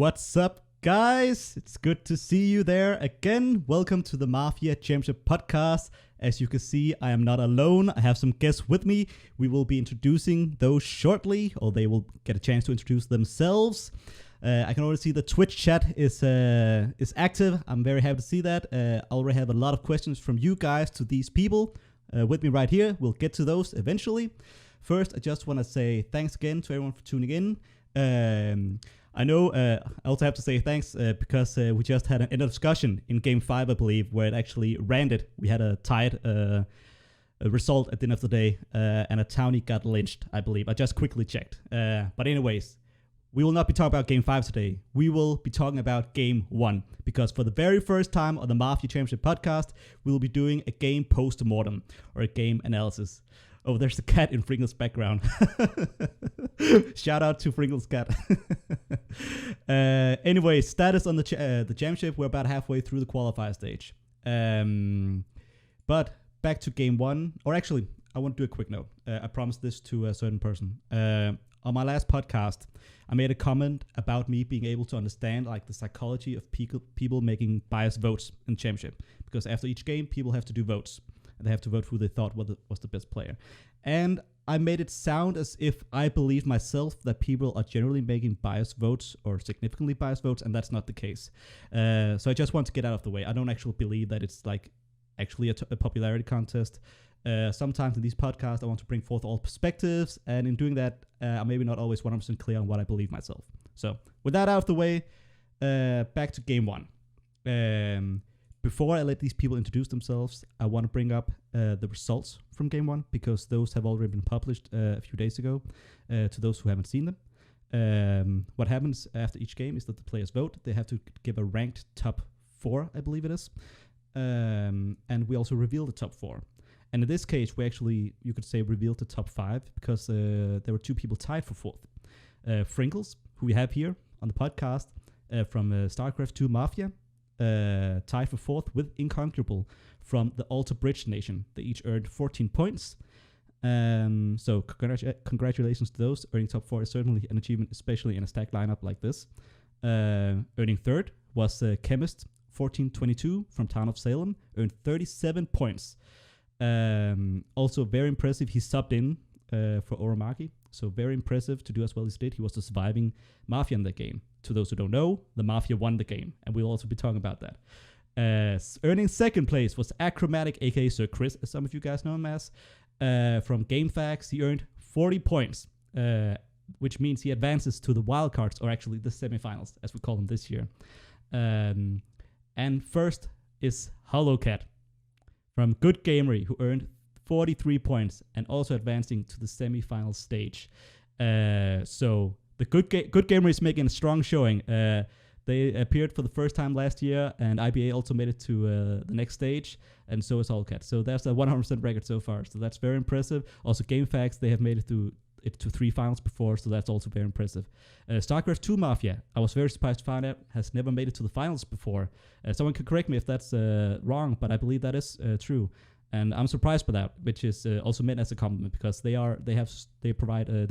What's up, guys? It's good to see you there again. Welcome to the Mafia Championship podcast. As you can see, I am not alone. I have some guests with me. We will be introducing those shortly, or they will get a chance to introduce themselves. I can already see the Twitch chat is active. I'm very happy to see that. I already have a lot of questions from you guys to these people with me right here. We'll get to those eventually. First, I just want to say thanks again to everyone for tuning in. I know I also have to say thanks because we just had an end of discussion in Game 5, I believe, where it actually landed. We had a tied result at the end of the day, and a townie got lynched, I believe. I just quickly checked. But anyways, we will not be talking about Game 5 today. We will be talking about Game 1, because for the very first time on the Mafia Championship podcast, we will be doing a game post-mortem, or a game analysis. Oh, there's a cat in Frinckles' background. Shout out to Frinckles' cat. Anyway, status on the championship. We're about halfway through the qualifier stage. But back to Game 1. Or actually, I want to do a quick note. I promised this to a certain person. On my last podcast, I made a comment about me being able to understand like the psychology of people making biased votes in championship. Because after each game, people have to do votes. They have to vote who they thought was the best player. And I made it sound as if I believe myself that people are generally making biased votes or significantly biased votes, and that's not the case. So I just want to get out of the way. I don't actually believe that it's like actually a popularity contest. Sometimes in these podcasts, I want to bring forth all perspectives, and in doing that, I'm maybe not always 100% clear on what I believe myself. So with that out of the way, back to Game 1. Before I let these people introduce themselves, I want to bring up the results from Game 1, because those have already been published a few days ago to those who haven't seen them. What happens after each game is that the players vote. They have to give a ranked top 4, I believe it is. And we also reveal the top 4. And in this case, we actually, you could say, revealed the top 5, because there were 2 people tied for 4th. Frinckles, who we have here on the podcast from StarCraft 2 Mafia, tied for 4th with Inconquerable from the Alter Bridge Nation. They each earned 14 points. So congratulations to those. Earning top 4 is certainly an achievement, especially in a stacked lineup like this. Earning 3rd was Chemist 1422 from Town of Salem, earned 37 points. Also very impressive, he subbed in for Achromatic, so very impressive to do as well as he did. He was the surviving Mafia in the game. To those who don't know, the Mafia won the game, and we'll also be talking about that. Earning 2nd place was Achromatic, aka Sir Chris, as some of you guys know him as, from GameFAQs. He earned 40 points, which means he advances to the wildcards, or actually the semifinals, as we call them this year. And first is hollowkatt from Good Gamery, who earned 43 points and also advancing to the semifinal stage. So the Good Gamer is making a strong showing. They appeared for the first time last year, and IBA also made it to the next stage, and so is hollowkatt. So that's a 100% record so far. So that's very impressive. Also, GameFAQs, they have made it to 3 finals before, so that's also very impressive. StarCraft 2 Mafia, I was very surprised to find out, has never made it to the finals before. Someone could correct me if that's wrong, but I believe that is true. And I'm surprised by that, which is also meant as a compliment, because they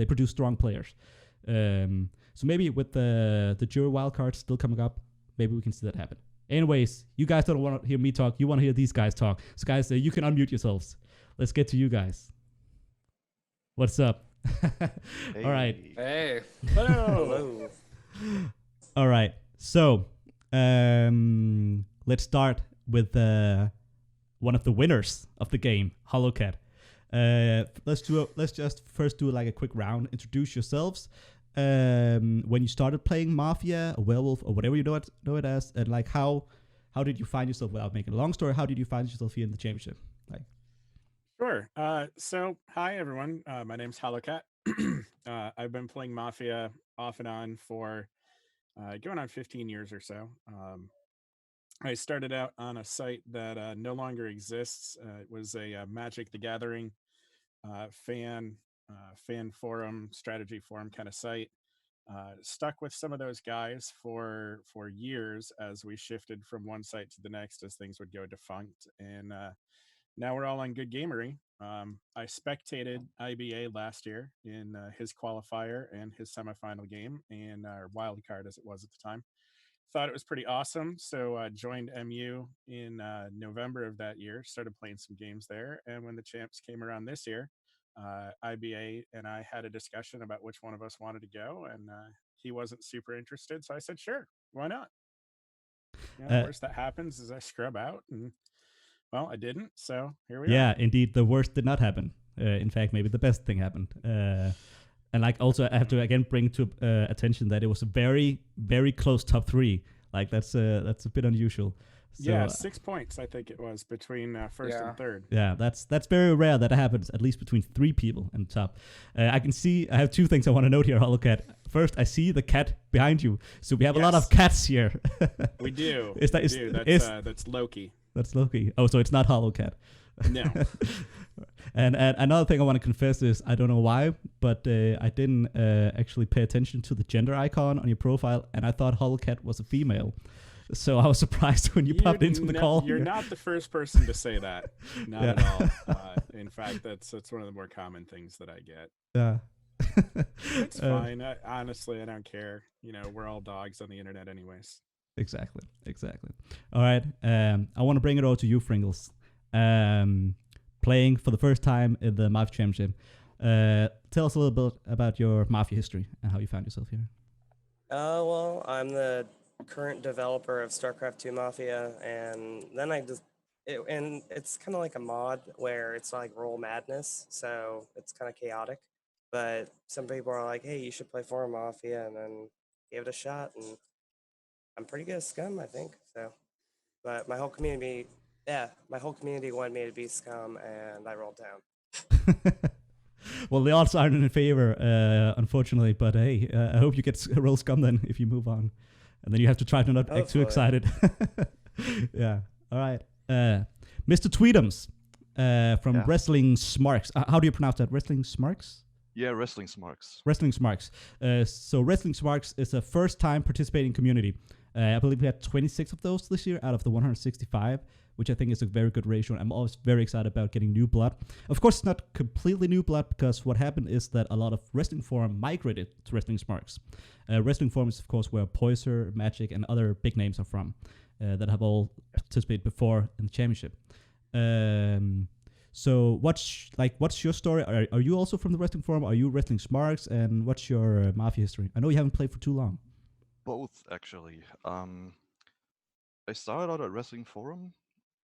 produce strong players. So maybe with the jury wildcard still coming up, maybe we can see that happen. Anyways, you guys don't want to hear me talk. You want to hear these guys talk. So guys, you can unmute yourselves. Let's get to you guys. What's up? Hey. All right. Hey. Hello. All right. So let's start with one of the winners of the game, hollowkatt. Let's just first do like a quick round. Introduce yourselves. When you started playing Mafia or Werewolf or whatever you know it as, and like how did you find yourself, without making a long story, how did you find yourself here in the championship? Like, Sure. So hi everyone. My name's hollowkatt. I've been playing Mafia off and on for going on 15 years or so. I started out on a site that no longer exists. It was a Magic the Gathering fan forum, strategy forum kind of site. Stuck with some of those guys for years as we shifted from one site to the next as things would go defunct. And now we're all on Good Gamery. I spectated IBA last year in his qualifier and his semifinal game, and wild card as it was at the time. Thought it was pretty awesome, so joined MU in November of that year. Started playing some games there, and when the champs came around this year, IBA and I had a discussion about which one of us wanted to go, and he wasn't super interested, so I said, "Sure, why not?" Uh, Worst that happens is I scrub out, and well, I didn't, so here we are. yeah, indeed, the worst did not happen. In fact, maybe the best thing happened. And like also, I have to again bring to attention that it was a very, very close top three. Like that's a bit unusual. So, Yeah, 6 points I think it was between first and third. Yeah, that's very rare that happens. At least between three people in top. I can see. I have two things I want to note here, hollowkatt. First, I see the cat behind you, so we have a lot of cats here. We do. That's Loki. That's Loki. Oh, so it's not hollowkatt. No. And another thing I want to confess is I don't know why, but I didn't actually pay attention to the gender icon on your profile, and I thought hollowkatt was a female. So I was surprised when you popped into the call. You're not the first person to say that. Not at all. In fact, that's one of the more common things that I get. Yeah. It's fine. Honestly, I don't care. We're all dogs on the internet anyways. Exactly. All right. I want to bring it over to you, Frinckles. Playing for the first time in the Mafia Championship. Tell us a little bit about your Mafia history and how you found yourself here. Well, I'm the current developer of StarCraft 2 Mafia, and then it's kind of like a mod where it's like roll madness, so it's kind of chaotic. But some people are like, "Hey, you should play for Mafia," and then gave it a shot, and I'm pretty good at Scum, I think. So, but my whole community wanted me to be Scum, and I rolled down. Well, the odds aren't in favor, unfortunately. But hey, I hope you get roll Scum then if you move on. And then you have to try to not act too excited. Yeah. All right. Mr.Tweetums from Wrestling Smarks. How do you pronounce that? Wrestling Smarks? Yeah, Wrestling Smarks. Wrestling Smarks. So Wrestling Smarks is a first-time participating community. I believe we had 26 of those this year out of the 165, which I think is a very good ratio. I'm always very excited about getting new blood. Of course, it's not completely new blood because what happened is that a lot of Wrestling Forum migrated to Wrestling Smarks. Wrestling Forum is, of course, where Poiser, Magic, and other big names are from that have all participated before in the championship. So what's your story? Are you also from the Wrestling Forum? Are you Wrestling Smarks? And what's your Mafia history? I know you haven't played for too long. Both, actually. I started out at Wrestling Forum,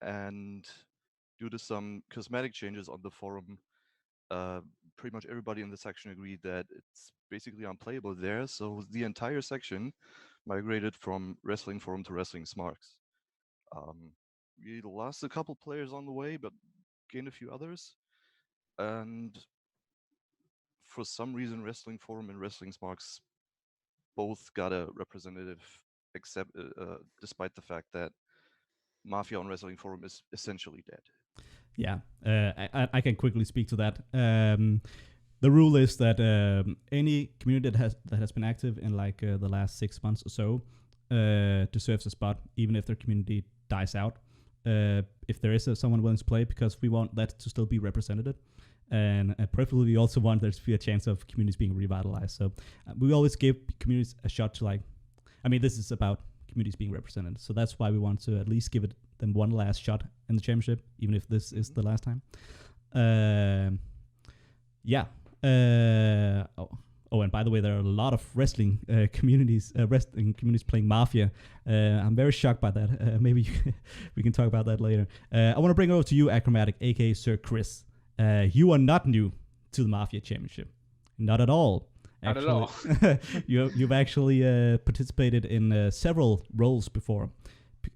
and due to some cosmetic changes on the forum, pretty much everybody in the section agreed that it's basically unplayable there. So the entire section migrated from Wrestling Forum to Wrestling Smarks. We lost a couple players on the way, but gained a few others. And for some reason, Wrestling Forum and Wrestling Smarks both got a representative, except despite the fact that Mafia on Wrestling Forum is essentially dead. Yeah, I can quickly speak to that. The rule is that any community that has been active in like the last 6 months or so deserves a spot, even if their community dies out. If there is someone willing to play, because we want that to still be represented. And preferably, we also want there to be a chance of communities being revitalized. So we always give communities a shot to this is about communities being represented. So that's why we want to at least give them one last shot in the championship, even if this is the last time. And by the way, there are a lot of wrestling communities playing Mafia. I'm very shocked by that. Maybe we can talk about that later. I want to bring it over to you, Achromatic, aka Sir Chris. You are not new to the Mafia Championship. Not at all. Not at all. You've actually participated in several roles before.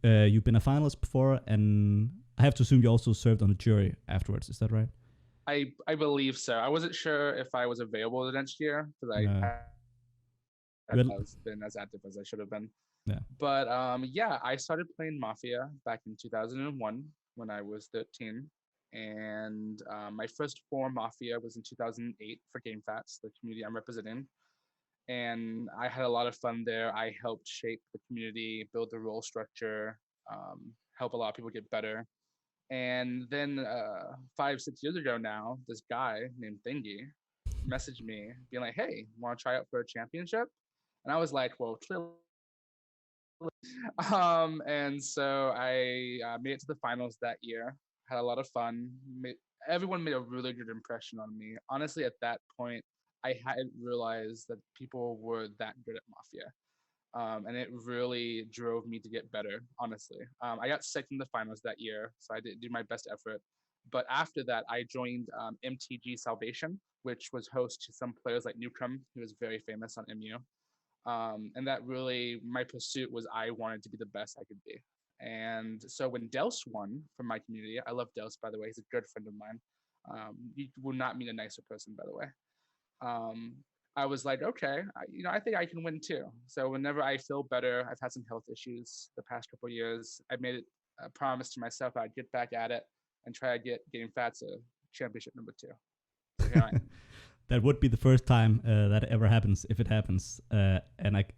You've been a finalist before, and I have to assume you also served on the jury afterwards. Is that right? I believe so. I wasn't sure if I was available the next year because I haven't been as active as I should have been. Yeah. But I started playing Mafia back in 2001 when I was 13. And my first form Mafia was in 2008 for GameFats, the community I'm representing. And I had a lot of fun there. I helped shape the community, build the role structure, help a lot of people get better. And then 5, 6 years ago now, this guy named Thingy messaged me being like, "Hey, want to try out for a championship?" And I was like, "Well, clearly." And so I made it to the finals that year. Had a lot of fun. Everyone made a really good impression on me. Honestly, at that point, I hadn't realized that people were that good at Mafia. And it really drove me to get better. Honestly, I got second in the finals that year, so I didn't do my best effort. But after that, I joined MTG Salvation, which was host to some players like Newcomb, who was very famous on MU. And that really, my pursuit was I wanted to be the best I could be. And so when Dels won from my community, I love Dels, by the way, he's a good friend of mine. You will not meet a nicer person, by the way. um, I was like, okay, I think I can win too. So whenever I feel better, I've had some health issues the past couple of years. I made it a promise to myself I'd get back at it and try to get Game Fats a championship #2. So here I am. That would be the first time that ever happens, if it happens. And it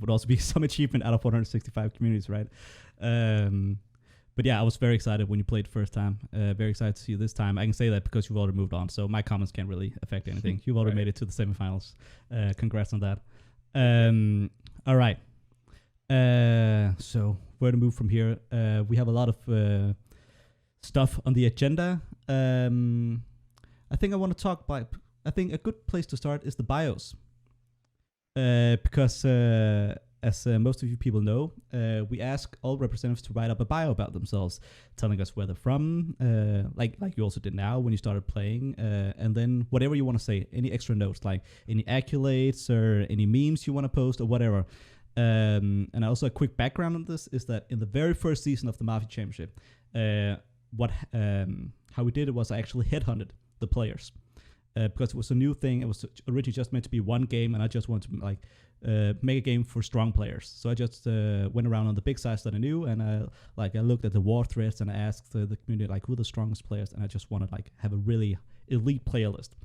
would also be some achievement out of 165 communities, right? But yeah, I was very excited when you played the first time. Very excited to see you this time. I can say that because you've already moved on, so my comments can't really affect anything. You've already made it to the semifinals. Congrats on that. All right. So where to move from here? We have a lot of stuff on the agenda. I think I want to talk about. I think a good place to start is the bios, because as most of you people know, we ask all representatives to write up a bio about themselves, telling us where they're from, like you also did now when you started playing, and then whatever you want to say, any extra notes, like any accolades or any memes you want to post or whatever. And also a quick background on this is that in the very first season of the Mafia Championship, how we did it was I actually headhunted the players. Because it was a new thing. It was originally just meant to be one game, and I just wanted to make a game for strong players. So I just went around on the big sites that I knew, and I looked at the war threads and I asked the community who are the strongest players, and I just wanted have a really elite player list.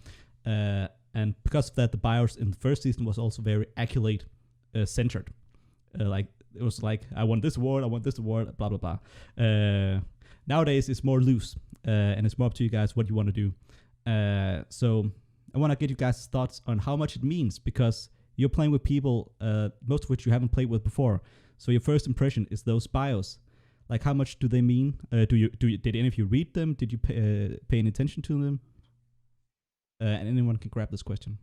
And because of that, the bios in the first season was also very accolade centered. It was I want this award, blah blah blah. Nowadays it's more loose, and it's more up to you guys what you want to do. So I want to get you guys' thoughts on how much it means, because you're playing with people, most of which you haven't played with before. So your first impression is those bios. How much do they mean? Did any of you read them? Did you pay any attention to them? And anyone can grab this question.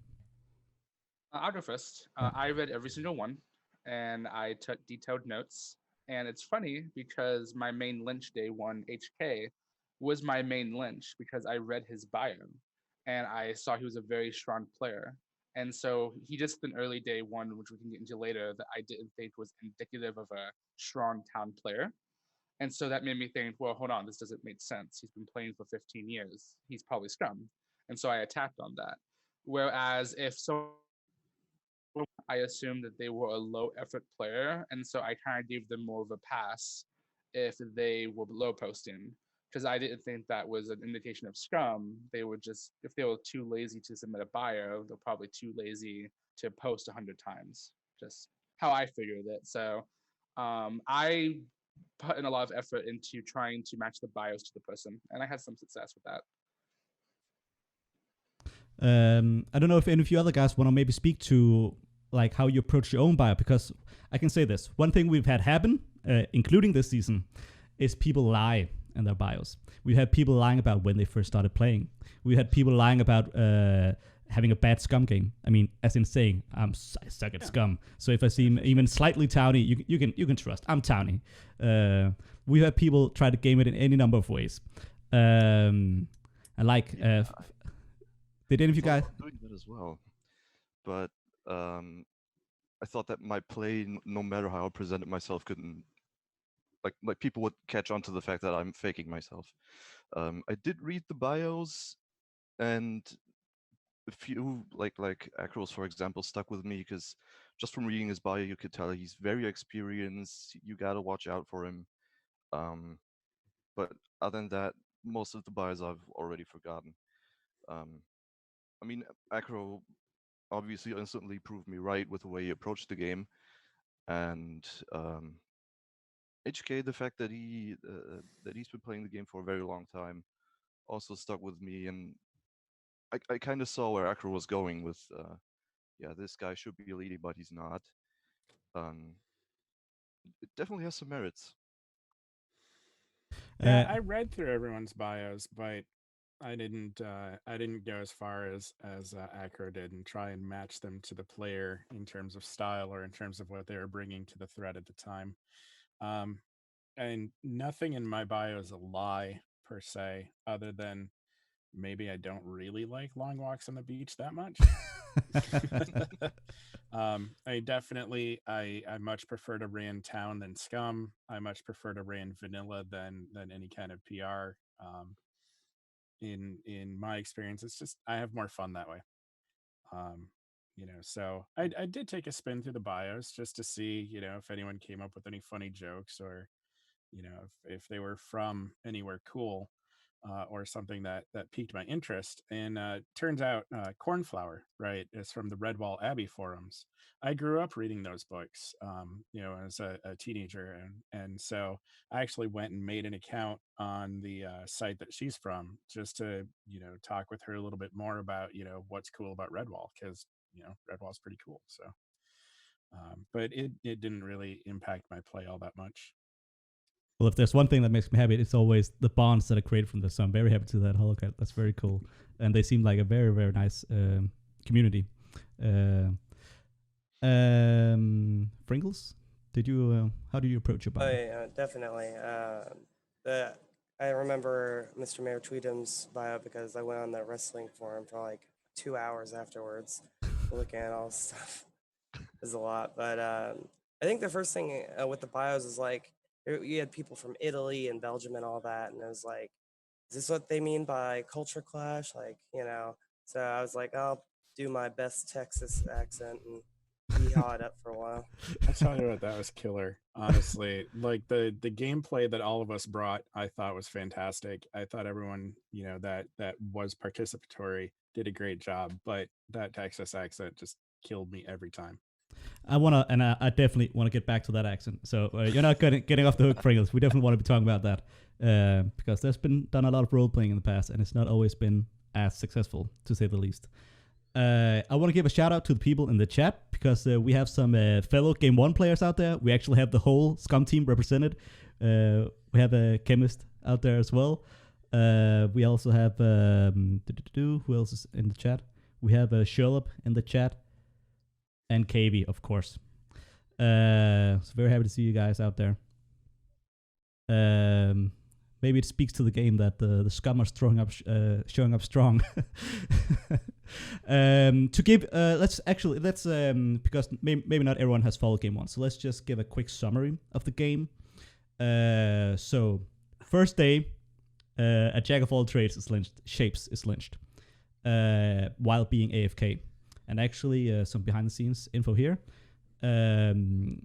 I'll go first. I read every single one, and I took detailed notes. And it's funny because my main lynch day one, HK, was my main lynch because I read his bio and I saw he was a very strong player. And so he just an early day one, which we can get into later, that I didn't think was indicative of a strong town player. And so that made me think, well, hold on, this doesn't make sense. He's been playing for 15 years. He's probably scum. And so I attacked on that. Whereas if so, I assumed that they were a low effort player. And so I kind of gave them more of a pass if they were low posting, because I didn't think that was an indication of scum. They were just, if they were too lazy to submit a bio, they're probably too lazy to post 100 times. Just how I figured it. So I put in a lot of effort into trying to match the bios to the person, and I had some success with that. I don't know if any of you other guys want to maybe speak to how you approach your own bio, because I can say this. One thing we've had happen, including this season, is people lie in their bios. We had people lying about when they first started playing. We had people lying about having a bad scum game. I mean, as in saying, I suck at scum. So if I seem even slightly towny, you can trust. I'm towny. We had people try to game it in any number of ways. And did any of you guys doing that as well? But I thought that my play, no matter how I presented myself, couldn't like people would catch on to the fact that I'm faking myself. I did read the bios, and a few like Acros, for example, stuck with me because just from reading his bio, you could tell he's very experienced. You gotta watch out for him. But other than that, most of the bios I've already forgotten. I mean, Acro obviously instantly proved me right with the way he approached the game, and HK, the fact that he's been playing the game for a very long time, also stuck with me, and I kind of saw where Acro was going with, yeah, this guy should be leading, but he's not. It definitely has some merits. Yeah, I read through everyone's bios, but I didn't go as far as Acro did and try and match them to the player in terms of style or in terms of what they were bringing to the thread at the time. And nothing in my bio is a lie per se, other than maybe I don't really like long walks on the beach that much. I definitely I much prefer to ran town than scum. I much prefer to ran vanilla than any kind of PR. In my experience, it's just I have more fun that way. So I did take a spin through the bios just to see, if anyone came up with any funny jokes, or if they were from anywhere cool, or something that piqued my interest. And turns out Cornflower, right, is from the Redwall Abbey forums. I grew up reading those books, as a teenager, and so I actually went and made an account on the site that she's from, just to talk with her a little bit more about what's cool about Redwall, because Redwall's pretty cool. So, but it didn't really impact my play all that much. Well, if there's one thing that makes me happy, it's always the bonds that are created from this. So I'm very happy to that, hollowkatt. That's very cool. And they seem like a very, very nice community. Frinckles, how did you approach your bio? Oh, yeah, definitely. I remember Mr.Tweetums' bio because I went on the wrestling forum for like 2 hours afterwards, looking at all this stuff. It was a lot. But I think the first thing with the bios is like, you had people from Italy and Belgium and all that, and it was like, is this what they mean by culture clash? Like, so I was like, I'll do my best Texas accent and yeehaw it up for a while. I tell you what, that was killer. Honestly, like the gameplay that all of us brought, I thought was fantastic. I thought everyone, that was participatory did a great job, but that Texas accent just killed me every time. I definitely want to get back to that accent. So you're not getting off the hook, Frinckles. We definitely want to be talking about that because there's been done a lot of role playing in the past, and it's not always been as successful, to say the least. I want to give a shout out to the people in the chat because we have some fellow Game 1 players out there. We actually have the whole Scum team represented. We have a chemist out there as well. We also have who else is in the chat? We have Sherlock in the chat. And KB, of course. So very happy to see you guys out there. Maybe it speaks to the game that the scum are showing up strong. To give, let's because maybe not everyone has followed Game 1, so let's just give a quick summary of the game. So first day, a jack of all trades is lynched. Shapes is lynched while being AFK. And actually, some behind-the-scenes info here.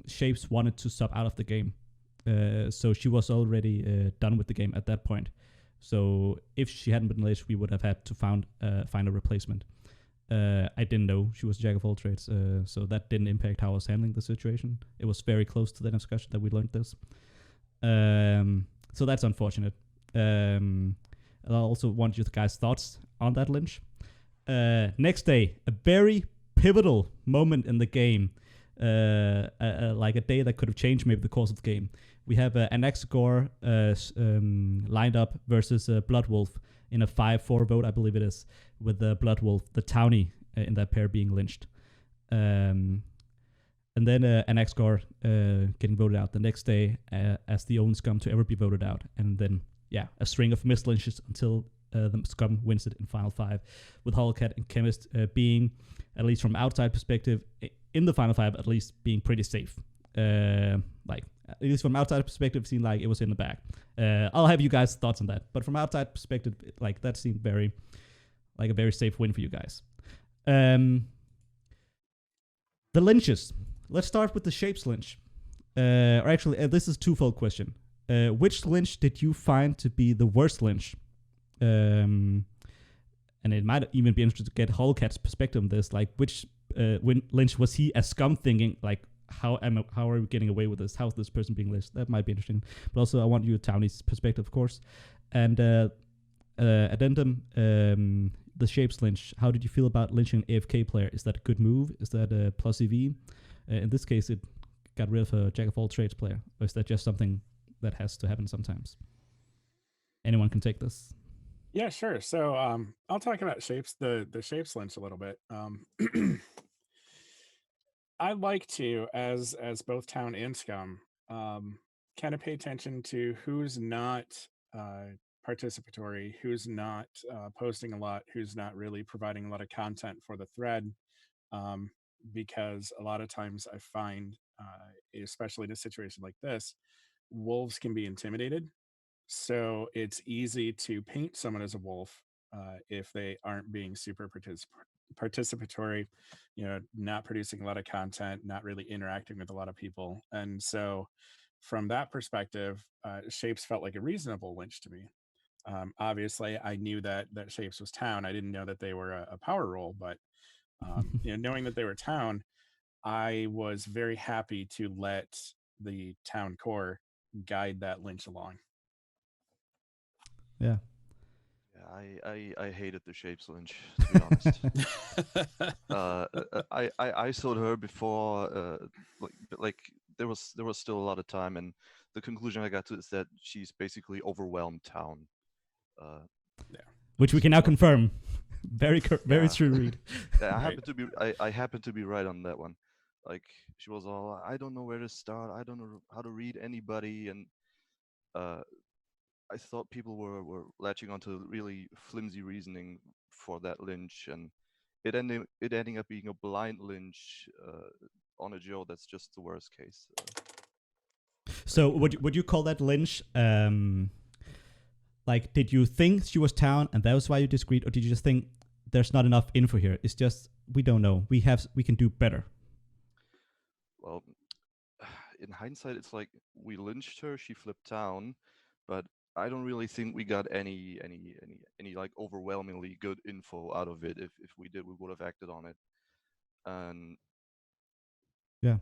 Shapes wanted to sub out of the game. So she was already done with the game at that point. So if she hadn't been lynched, we would have had to find a replacement. I didn't know she was jack of all trades, so that didn't impact how I was handling the situation. It was very close to the discussion that we learned this. So that's unfortunate. I also want you guys' thoughts on that lynch. Next day, a very pivotal moment in the game, like a day that could have changed maybe the course of the game. We have an Anaxagor lined up versus Bloodwolf in a 5-4 vote, I believe it is, with the Bloodwolf, the townie in that pair being lynched. And then Anaxagor getting voted out the next day as the only scum to ever be voted out. And then, a string of missed lynches until the scum wins it in final 5, with hollowkatt and chemist being, at least from outside perspective, in the final 5 at least being pretty safe. At least from outside perspective, it seemed like it was in the bag. I'll have you guys' thoughts on that, but from outside perspective, that seemed very, like a very safe win for you guys. The lynches. Let's start with the shapes lynch. Or actually, this is a twofold question. Which lynch did you find to be the worst lynch? And it might even be interesting to get hollowkatt's perspective on this. Like, which lynch was he as scum thinking? Like, how are we getting away with this? How's this person being lynched? That might be interesting. But also, I want you Townie's perspective, of course. And addendum, the Shapes lynch. How did you feel about lynching an AFK player? Is that a good move? Is that a plus EV? In this case, it got rid of a jack of all trades player. Or is that just something that has to happen sometimes? Anyone can take this. Yeah, sure. So I'll talk about Shapes, the Shapes lynch a little bit. I like to, as both Town and Scum, kind of pay attention to who's not participatory, who's not posting a lot, who's not really providing a lot of content for the thread, because a lot of times I find, especially in a situation like this, wolves can be intimidated. So it's easy to paint someone as a wolf if they aren't being super participatory, not producing a lot of content, not really interacting with a lot of people. And so from that perspective, Shapes felt like a reasonable lynch to me. Obviously, I knew that Shapes was Town. I didn't know that they were a power role, but knowing that they were Town, I was very happy to let the Town core guide that lynch along. Yeah. Yeah, I hated the Shapes lynch, to be honest. I ISO'd her before, like there was still a lot of time, and the conclusion I got to is that she's basically overwhelmed Town. Yeah. Which we can now confirm. Very true read. Yeah, I happen to be right on that one. Like, she was all, I don't know where to start. I don't know how to read anybody, and I thought people were latching onto really flimsy reasoning for that lynch, and it ending up being a blind lynch on a Joe. That's just the worst case. So would you call that lynch? Like, did you think she was Town, and that was why you disagreed, or did you just think there's not enough info here? It's just we don't know. We can do better. Well, in hindsight, it's like we lynched her. She flipped Town, but I don't really think we got any like overwhelmingly good info out of it. If we did, we would have acted on it. And yeah,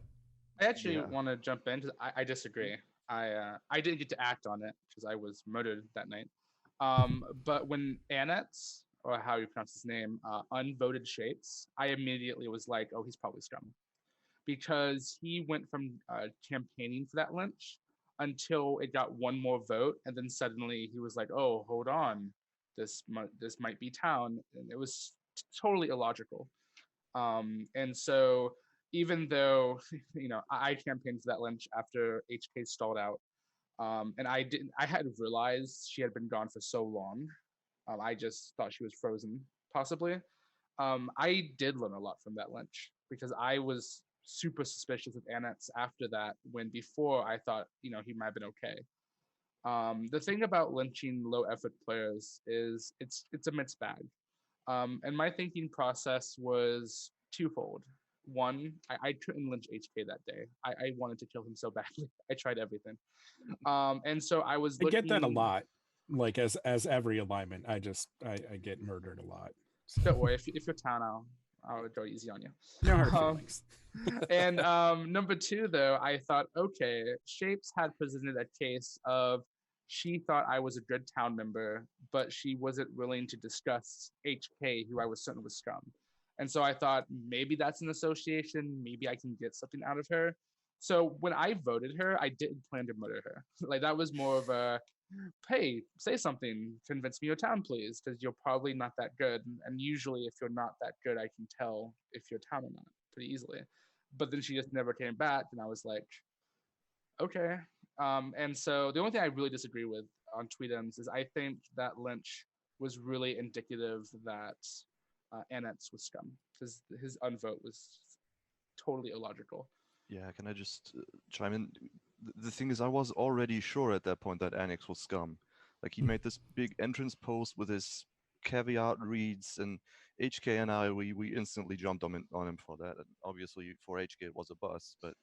I actually want to jump in because I disagree. I didn't get to act on it because I was murdered that night. But when Annetts, or how you pronounce his name, unvoted Shapes, I immediately was like, oh, he's probably Scum, because he went from campaigning for that lynch until it got one more vote, and then suddenly he was like, oh, hold on, this might be Town, and it was totally illogical. And so even though I campaigned for that lynch after HK stalled out, and I had realized she had been gone for so long. I just thought she was frozen, possibly. I did learn a lot from that lynch because I was super suspicious of Annetts after that, when before I thought he might have been okay. The thing about lynching low effort players is it's a mixed bag. And my thinking process was twofold. One, I couldn't lynch HK that day. I wanted to kill him so badly. I tried everything. And so I was looking... I get that a lot. Like as every alignment, I get murdered a lot. So. Don't worry, if you're Town, I'll go easy on you. No hard feelings. And number two, though, I thought, okay, Shapes had presented a case of she thought I was a good Town member, but she wasn't willing to discuss HK, who I was certain was Scum. And so I thought maybe that's an association. Maybe I can get something out of her. So when I voted her, I didn't plan to murder her. Like, that was more of a, hey, say something, convince me you're Town, please, because you're probably not that good. And usually if you're not that good, I can tell if you're Town or not pretty easily. But then she just never came back, and I was like, okay. And so the only thing I really disagree with on Tweetums is I think that lynch was really indicative that Annetts was Scum, because his unvote was totally illogical. Yeah, can I just chime in? The thing is, I was already sure at that point that Annex was Scum. Like, he made this big entrance post with his caveat reads, and HK and I, we instantly jumped on him for that. And obviously, for HK, it was a bust, but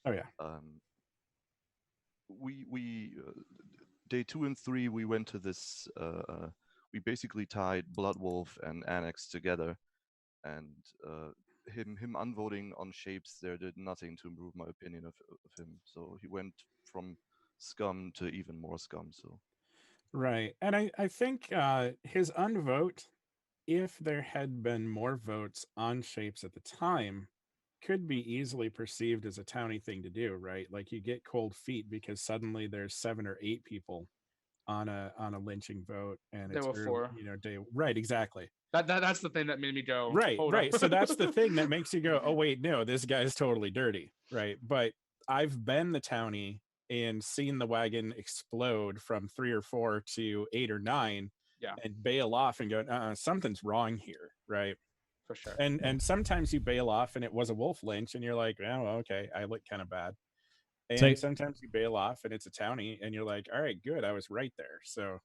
oh yeah. We day 2 and 3, we went to this. We basically tied Bloodwolf and Annex together, and him unvoting on shapes there did nothing to improve my opinion of him. So he went from scum to even more scum. So Right. And I think his unvote, if there had been more votes on shapes at the time, could be easily perceived as a towny thing to do, right? Like you get cold feet because suddenly there's 7 or 8 people on a lynching vote, and There it's were early, 4. day. Right, exactly. That's the thing that made me go, Right, hold right. up. So that's the thing that makes you go, oh wait, no, this guy's totally dirty, right? But I've been the townie and seen the wagon explode from 3 or 4 to 8 or 9, Yeah. and bail off and go, something's wrong here, right? For sure. And sometimes you bail off and it was a wolf lynch, and you're like, oh, okay, I look kind of bad. And sometimes you bail off and it's a townie, and you're like, all right, good, I was right there. So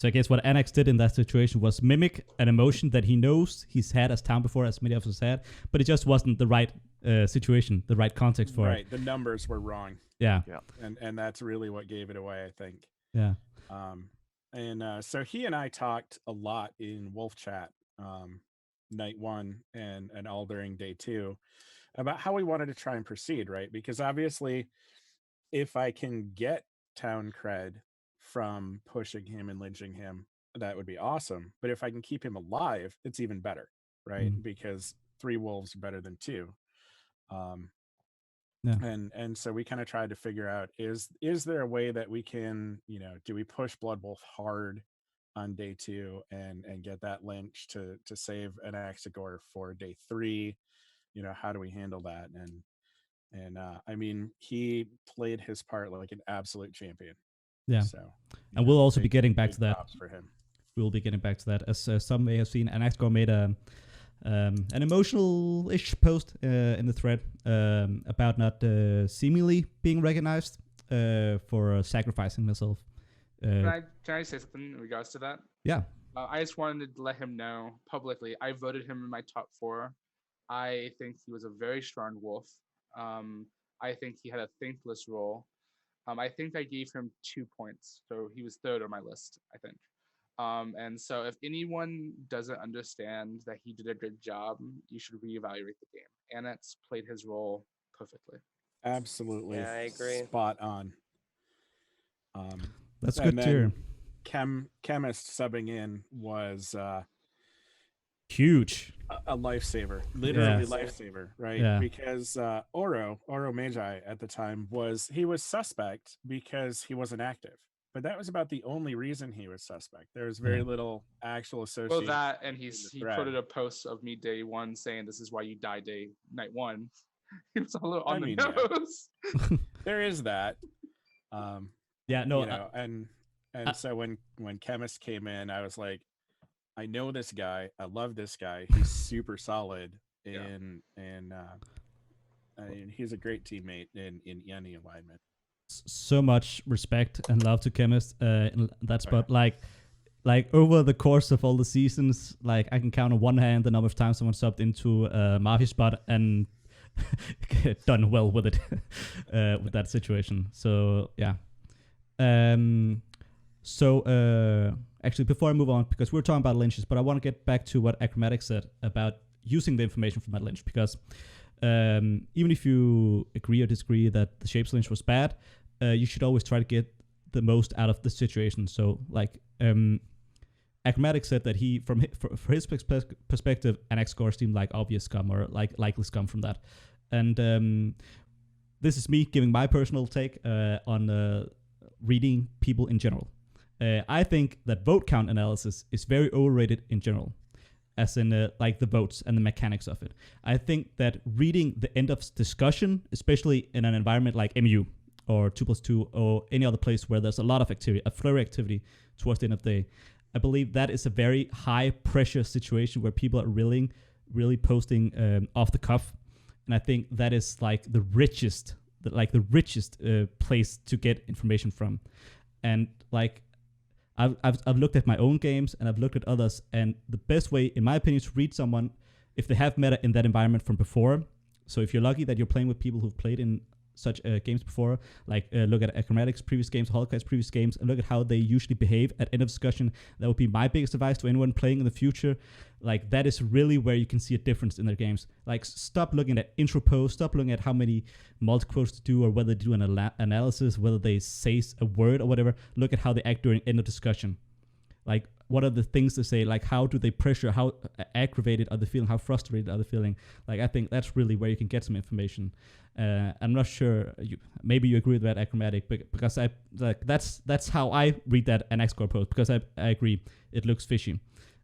I guess what Annex did in that situation was mimic an emotion that he knows he's had as town before, as many of us had, but it just wasn't the right situation, the right context for it. Right, the numbers were wrong. Yeah. And that's really what gave it away, I think. Yeah. So he and I talked a lot in Wolf Chat, night 1 and all during day 2, about how we wanted to try and proceed, right? Because obviously, if I can get town cred from pushing him and lynching him, that would be awesome. But if I can keep him alive, it's even better, right? Because 3 wolves are better than 2. And so we kind of tried to figure out, is there a way that we can, do we push Blood Wolf hard on day 2 and get that lynch to save an Exegor for day 3? How do we handle that? And I mean, he played his part like an absolute champion. Yeah. So, and we'll also be getting back to that. For him. We'll be getting back to that. As some may have seen, an Exegor made an emotional-ish post in the thread about not seemingly being recognized for sacrificing myself. Can I say something in regards to that? Yeah. I just wanted to let him know publicly. I voted him in my top 4. I think he was a very strong wolf. I think he had a thankless role. I think I gave him 2 points, so he was 3rd on my list, I think. And so if anyone doesn't understand that he did a good job, you should reevaluate the game. Annex played his role perfectly. Absolutely. Yeah, I agree. Spot on. That's good to hear. Chemist subbing in was huge. A lifesaver, literally lifesaver, right? Yeah. Because Oro Magi at the time was suspect because he wasn't active. But that was about the only reason he was suspect. There was very little actual association. Well, that, and he quoted a post of me day 1 saying, "This is why you die night 1." It was a little on the nose. Yeah. There is that. So when Chemist came in, I was like, I know this guy. I love this guy. He's super solid, and he's a great teammate in any alignment. So much respect and love to Chemist in that spot. Like over the course of all the seasons, like I can count on one hand the number of times someone subbed into a Mafia spot and done well with it with that situation. So yeah. Actually, before I move on, because we're talking about lynches, but I want to get back to what Achromatic said about using the information from that lynch, because even if you agree or disagree that the Shapes lynch was bad, you should always try to get the most out of the situation. So, like, Achromatic said that he, for his perspective, an Exegor seemed like obvious scum or like likely scum from that. And this is me giving my personal take on reading people in general. I think that vote count analysis is very overrated in general, as in like the votes and the mechanics of it. I think that reading the end of discussion, especially in an environment like MU or 2+2 or any other place where there's a lot of activity, a flurry activity towards the end of the day, I believe that is a very high pressure situation where people are really posting off the cuff. And I think that is like the richest place to get information from. And like, I've looked at my own games and I've looked at others, and the best way, in my opinion, to read someone if they have meta in that environment from before. So if you're lucky that you're playing with people who've played in such games before. Like look at Achromatic's previous games, hollowkatt's previous games, and look at how they usually behave at end of discussion. That would be my biggest advice to anyone playing in the future. Like that is really where you can see a difference in their games. Like stop looking at intro posts, stop looking at how many multi-quotes to do or whether they do an analysis, whether they say a word or whatever. Look at how they act during end of discussion. Like what are the things they say? Like how do they pressure? How aggravated are they feeling? How frustrated are they feeling? Like I think that's really where you can get some information. I'm not sure. Maybe you agree with that, Achromatic, because that's how I read that an X-Score post, because I agree it looks fishy.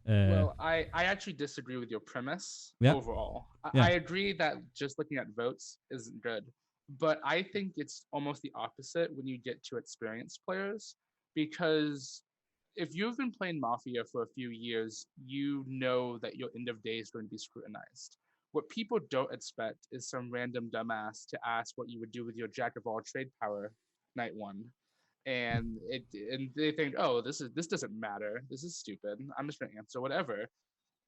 Well, I actually disagree with your premise overall. I agree that just looking at votes isn't good, but I think it's almost the opposite when you get to experienced players, because if you've been playing Mafia for a few years, you know that your end of day is going to be scrutinized. What people don't expect is some random dumbass to ask what you would do with your jack of all trade power night one. And they think, oh, this doesn't matter. This is stupid. I'm just gonna answer whatever.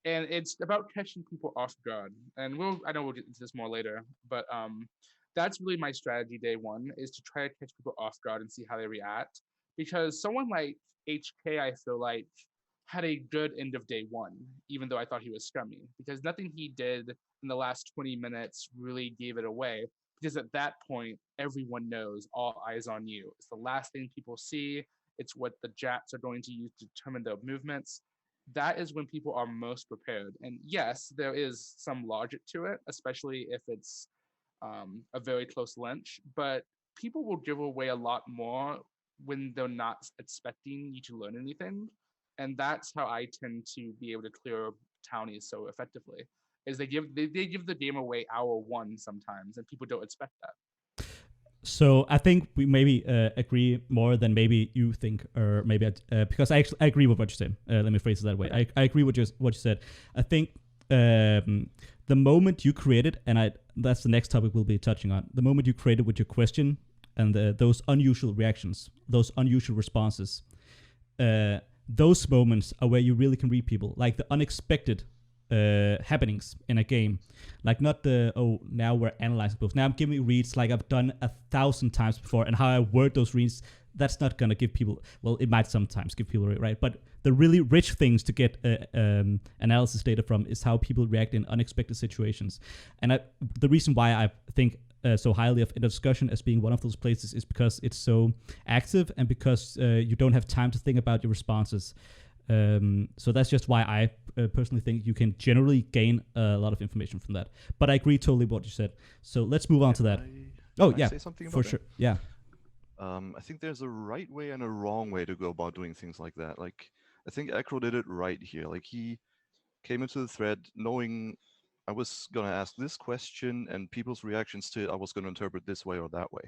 And it's about catching people off guard. And I know we'll get into this more later, but that's really my strategy day one, is to try to catch people off guard and see how they react. Because someone like HK, I feel like, had a good end of day one, even though I thought he was scummy, because nothing he did in the last 20 minutes really gave it away. Because at that point, everyone knows, all eyes on you. It's the last thing people see. It's what the Jats are going to use to determine their movements. That is when people are most prepared. And yes, there is some logic to it, especially if it's a very close lynch, but people will give away a lot more when they're not expecting you to learn anything. And that's how I tend to be able to clear townies so effectively, is they give the game away hour one sometimes, and people don't expect that. So I think we maybe agree more than maybe you think, or maybe because I agree with what you said. Let me phrase it that way. Okay. I agree with what you said. I think the moment you created, and that's the next topic we'll be touching on. The moment you created with your question and those unusual reactions, those unusual responses, those moments are where you really can read people, like the unexpected happenings in a game. Like not now we're analyzing posts. Now I'm giving you reads like I've done 1,000 times before, and how I word those reads, that's not going to give people, well, it might sometimes give people, right? But the really rich things to get analysis data from is how people react in unexpected situations. And the reason why I think so highly of End of Discussion as being one of those places is because it's so active, and because you don't have time to think about your responses. So that's just why I personally think you can generally gain a lot of information from that. But I agree totally with what you said. So let's move on to that. Can I say something about for sure. Yeah. I think there's a right way and a wrong way to go about doing things like that. Like, I think Achro did it right here. Like, he came into the thread knowing I was going to ask this question, and people's reactions to it I was going to interpret this way or that way.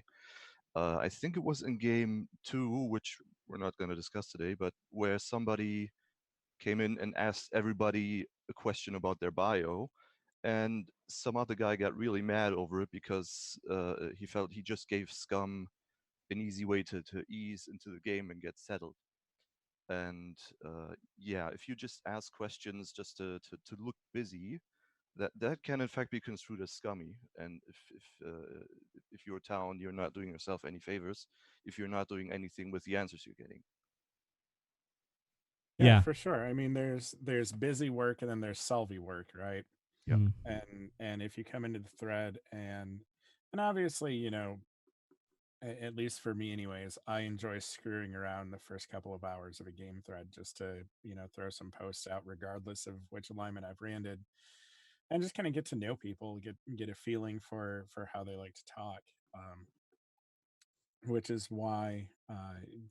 I think it was in game 2, which we're not going to discuss today, but where somebody came in and asked everybody a question about their bio, and some other guy got really mad over it because he felt he just gave scum an easy way to ease into the game and get settled. And if you just ask questions just to look busy, that can in fact be construed as scummy. And if you're a town, you're not doing yourself any favors if you're not doing anything with the answers you're getting. Yeah, for sure. I mean, there's busy work and then there's solvy work, right? Yeah. And if you come into the thread and obviously, you know, at least for me anyways, I enjoy screwing around the first couple of hours of a game thread just to, you know, throw some posts out regardless of which alignment I've randed, and just kind of get to know people, get a feeling for how they like to talk. Which is why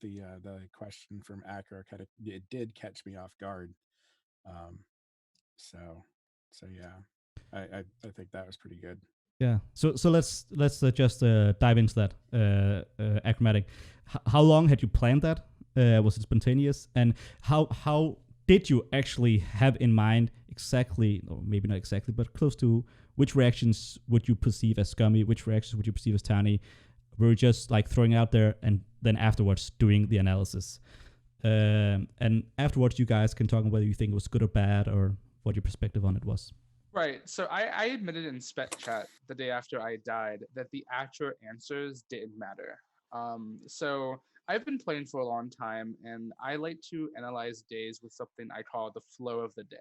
the question from Acro it did catch me off guard. So yeah, I think that was pretty good. Yeah. So let's just dive into that. Achromatic. How long had you planned that? Was it spontaneous? And how did you actually have in mind exactly, or maybe not exactly, but close to, which reactions would you perceive as scummy? Which reactions would you perceive as tiny? Were you just like throwing it out there and then afterwards doing the analysis? And afterwards, you guys can talk on whether you think it was good or bad, or what your perspective on it was. Right. So I admitted in spec chat the day after I died that the accurate answers didn't matter. So I've been playing for a long time, and I like to analyze days with something I call the flow of the day.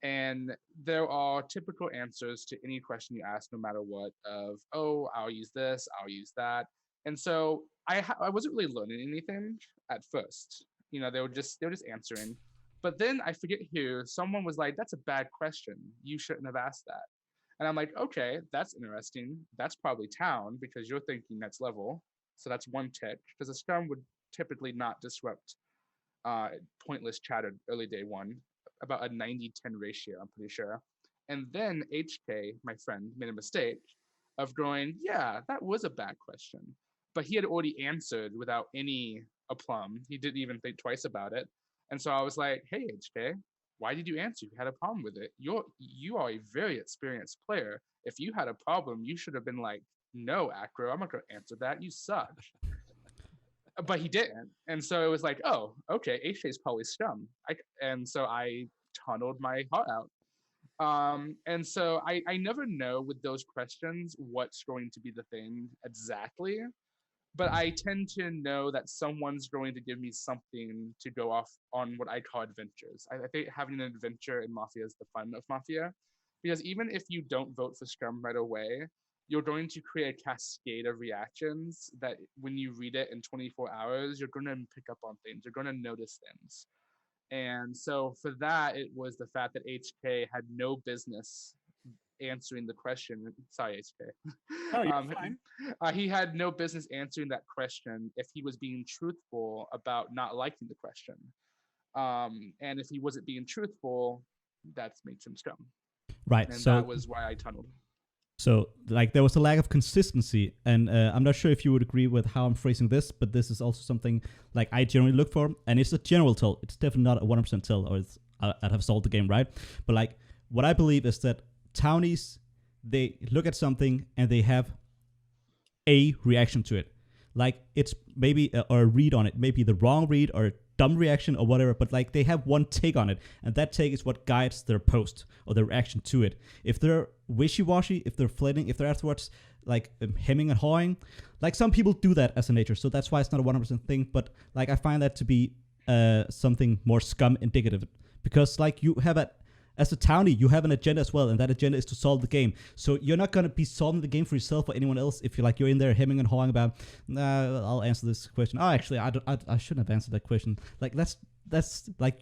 And there are typical answers to any question you ask, no matter what. Of oh, I'll use this, I'll use that. And so I wasn't really learning anything at first. You know, they were just answering. But then I forget who someone was like, "That's a bad question. You shouldn't have asked that." And I'm like, "Okay, that's interesting. That's probably town because you're thinking next level. So that's one tick because a scrum would typically not disrupt uh, pointless chatter early day one, about a 90-10 ratio, I'm pretty sure. And then HK, my friend, made a mistake of going, yeah, that was a bad question. But he had already answered without any aplomb. He didn't even think twice about it. And so I was like, hey, HK, why did you answer? You had a problem with it. You are a very experienced player. If you had a problem, you should have been like, no, Acro, I'm not going to answer that. You suck. But he didn't, and so it was like, oh, okay, HJ is probably scum. And so I tunneled my heart out. And so I never know with those questions what's going to be the thing exactly, but I tend to know that someone's going to give me something to go off on what I call adventures. I think having an adventure in Mafia is the fun of Mafia, because even if you don't vote for scum right away, you're going to create a cascade of reactions that when you read it in 24 hours, you're going to pick up on things. You're going to notice things. And so for that, it was the fact that HK had no business answering the question. Sorry, HK. Oh, you're fine. He had no business answering that question if he was being truthful about not liking the question. And if he wasn't being truthful, that makes him scum. Right. And so that was why I tunneled. So, like, there was a lack of consistency, and I'm not sure if you would agree with how I'm phrasing this, but this is also something, like, I generally look for, and it's a general tell. It's definitely not a 100% tell, or I'd have solved the game, right? But, like, what I believe is that townies, they look at something, and they have a reaction to it. Like, it's maybe or a read on it, maybe the wrong read, or a dumb reaction or whatever, but like they have one take on it, and that take is what guides their post or their reaction to it. If they're wishy-washy, if they're flitting, if they're afterwards like hemming and hawing, like some people do that as a nature, so that's why it's not a 100% thing. But like I find that to be something more scum indicative, because like you have as a townie, you have an agenda as well, and that agenda is to solve the game. So you're not gonna be solving the game for yourself or anyone else if you're in there hemming and hawing about, nah, I'll answer this question. Oh, actually, I shouldn't have answered that question. Like that's like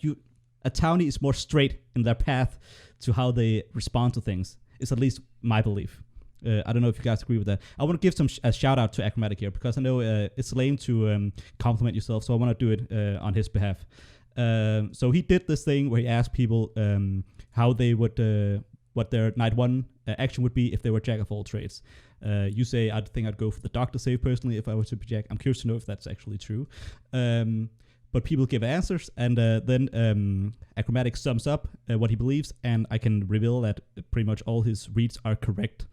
a townie is more straight in their path to how they respond to things. It's at least my belief. I don't know if you guys agree with that. I want to give a shout out to Achromatic here, because I know it's lame to compliment yourself, so I want to do it on his behalf. So he did this thing where he asked people how they would, what their night one action would be if they were jack of all trades. You say, I think I'd go for the doctor save personally if I were to be jack. I'm curious to know if that's actually true. But people give answers, and then Achromatic sums up what he believes, and I can reveal that pretty much all his reads are correct.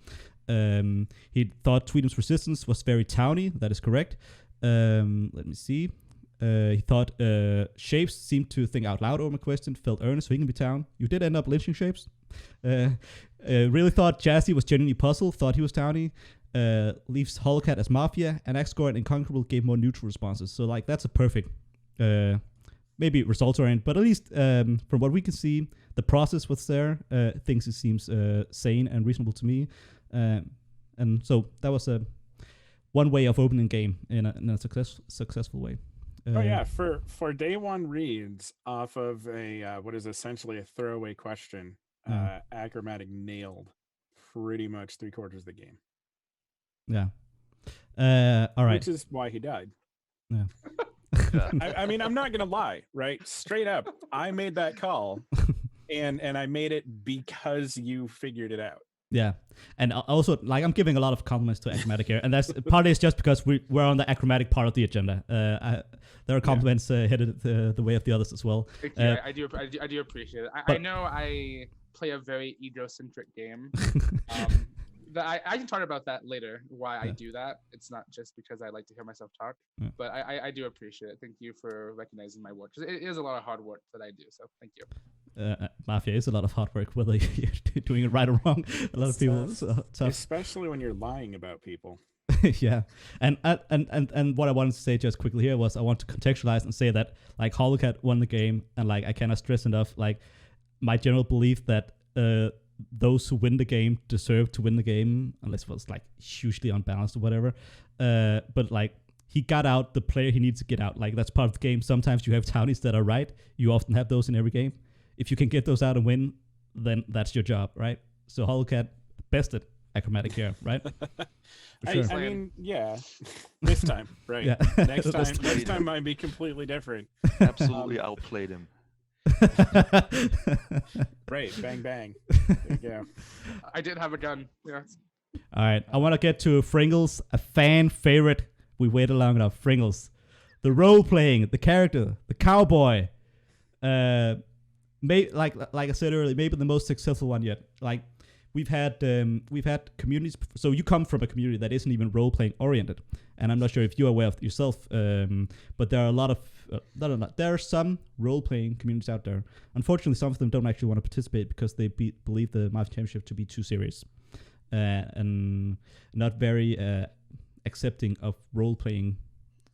He thought Tweetums' resistance was very towny. That is correct. Let me see. He thought Shapes seemed to think out loud over my question, felt earnest, so he can be town. You did end up lynching Shapes. Really thought Jazzy was genuinely puzzled, thought he was towny. Leaves hollowkatt as Mafia, and X-Score and Inconquerable gave more neutral responses. So like that's a perfect, maybe results oriented, but at least from what we can see, the process was there. Things it seems sane and reasonable to me. And so that was one way of opening game in a successful way. Oh yeah, for day one reads off of a what is essentially a throwaway question, Achromatic nailed pretty much 3/4 of the game. Yeah. All right. Which is why he died. Yeah. I mean, I'm not gonna lie, right? Straight up, I made that call, and I made it because you figured it out. Yeah, and also like I'm giving a lot of compliments to Achromatic here, and that's partly it's just because we're on the Achromatic part of the agenda. There are compliments headed the way of the others as well. Thank you. I do appreciate it. I know I play a very egocentric game. I can talk about that later. Why I do that? It's not just because I like to hear myself talk, but I do appreciate it. Thank you for recognizing my work, because it is a lot of hard work that I do. So thank you. Mafia is a lot of hard work, whether you're doing it right or wrong. A lot of people, tough. Especially when you're lying about people. Yeah, and what I wanted to say just quickly here was I want to contextualize and say that like hollowkatt won the game, and like I cannot stress enough like my general belief that those who win the game deserve to win the game, unless it was like hugely unbalanced or whatever. But like he got out the player he needs to get out. Like that's part of the game. Sometimes you have townies that are right. You often have those in every game. If you can get those out and win, then that's your job, right? So hollowkatt bested Achromatic here, right? Sure. I mean, yeah. This time, right? Yeah. Next time might be completely different. Absolutely outplayed him. Right, bang bang. There you go. I did have a gun. Yeah. All right, I want to get to Frinckles, a fan favorite. We waited long enough. Frinckles, the role playing, the character, the cowboy. Like I said earlier, maybe the most successful one yet. Like we've had communities. So you come from a community that isn't even role playing oriented, and I'm not sure if you're aware of it yourself. But there are a lot of there are some role playing communities out there. Unfortunately, some of them don't actually want to participate because they believe the Mafia Championship to be too serious, and not very accepting of role playing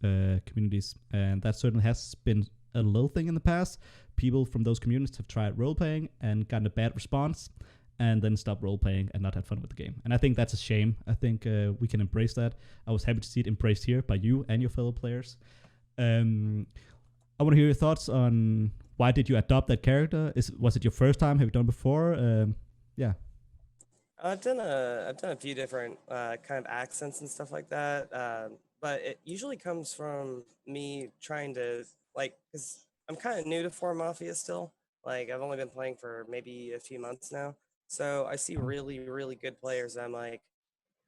communities. And that certainly has been a little thing in the past. People from those communities have tried role playing and gotten a bad response, and then stopped role playing and not had fun with the game. And I think that's a shame. I think we can embrace that. I was happy to see it embraced here by you and your fellow players. I want to hear your thoughts on why did you adopt that character? Was it your first time? Have you done before? Yeah. I've done a few different kind of accents and stuff like that, but it usually comes from me trying to because I'm kind of new to 4 Mafia still. Like I've only been playing for maybe a few months now, so I see really really good players. And I'm like,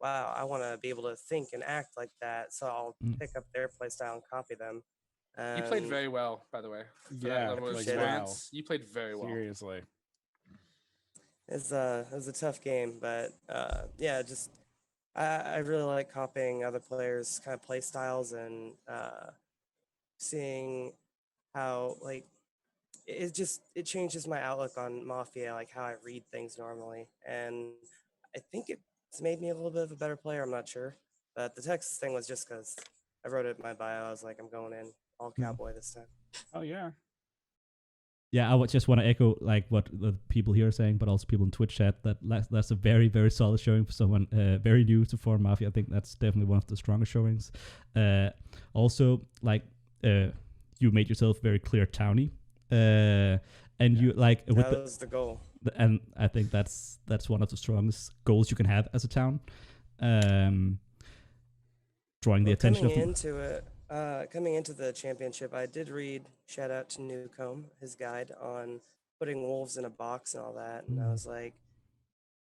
wow, I want to be able to think and act like that. So I'll pick up their playstyle and copy them. You played very well, by the way. Yeah, wow. You played very well. Seriously. It was a tough game, but yeah, just I really like copying other players' kind of play styles and seeing how it changes my outlook on Mafia, like how I read things normally, and I think it's made me a little bit of a better player. I'm not sure, but the Texas thing was just because I wrote it in my bio. I was like, I'm going in all cowboy this time. Oh yeah. Yeah, I would just want to echo like what the people here are saying, but also people in Twitch chat. That's a very very solid showing for someone very new to 4 Mafia. I think that's definitely one of the strongest showings. Also, like you made yourself very clear townie, and you like that was the goal. And I think that's one of the strongest goals you can have as a town. Drawing the attention coming into the championship, I did read, shout out to Newcomb, his guide on putting wolves in a box and all that, and I was like,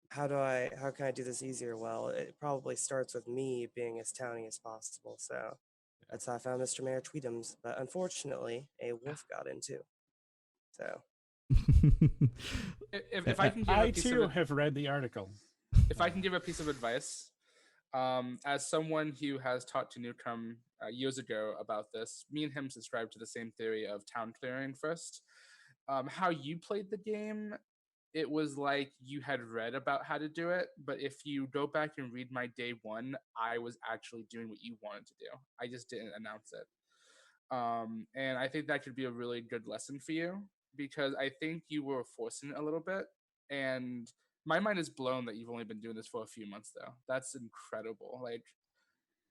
how can I do this easier? Well, it probably starts with me being as towny as possible. So that's how I found Mr.Tweetums. But unfortunately, a wolf got in too. So if I can give I too have read the article. If I can give a piece of advice, as someone who has talked to Newcomb years ago about this, me and him subscribe to the same theory of town clearing first. How you played the game, it was like you had read about how to do it, but if you go back and read my day one, I was actually doing what you wanted to do. I just didn't announce it. And I think that could be a really good lesson for you, because I think you were forcing it a little bit, and my mind is blown that you've only been doing this for a few months though. That's incredible. Like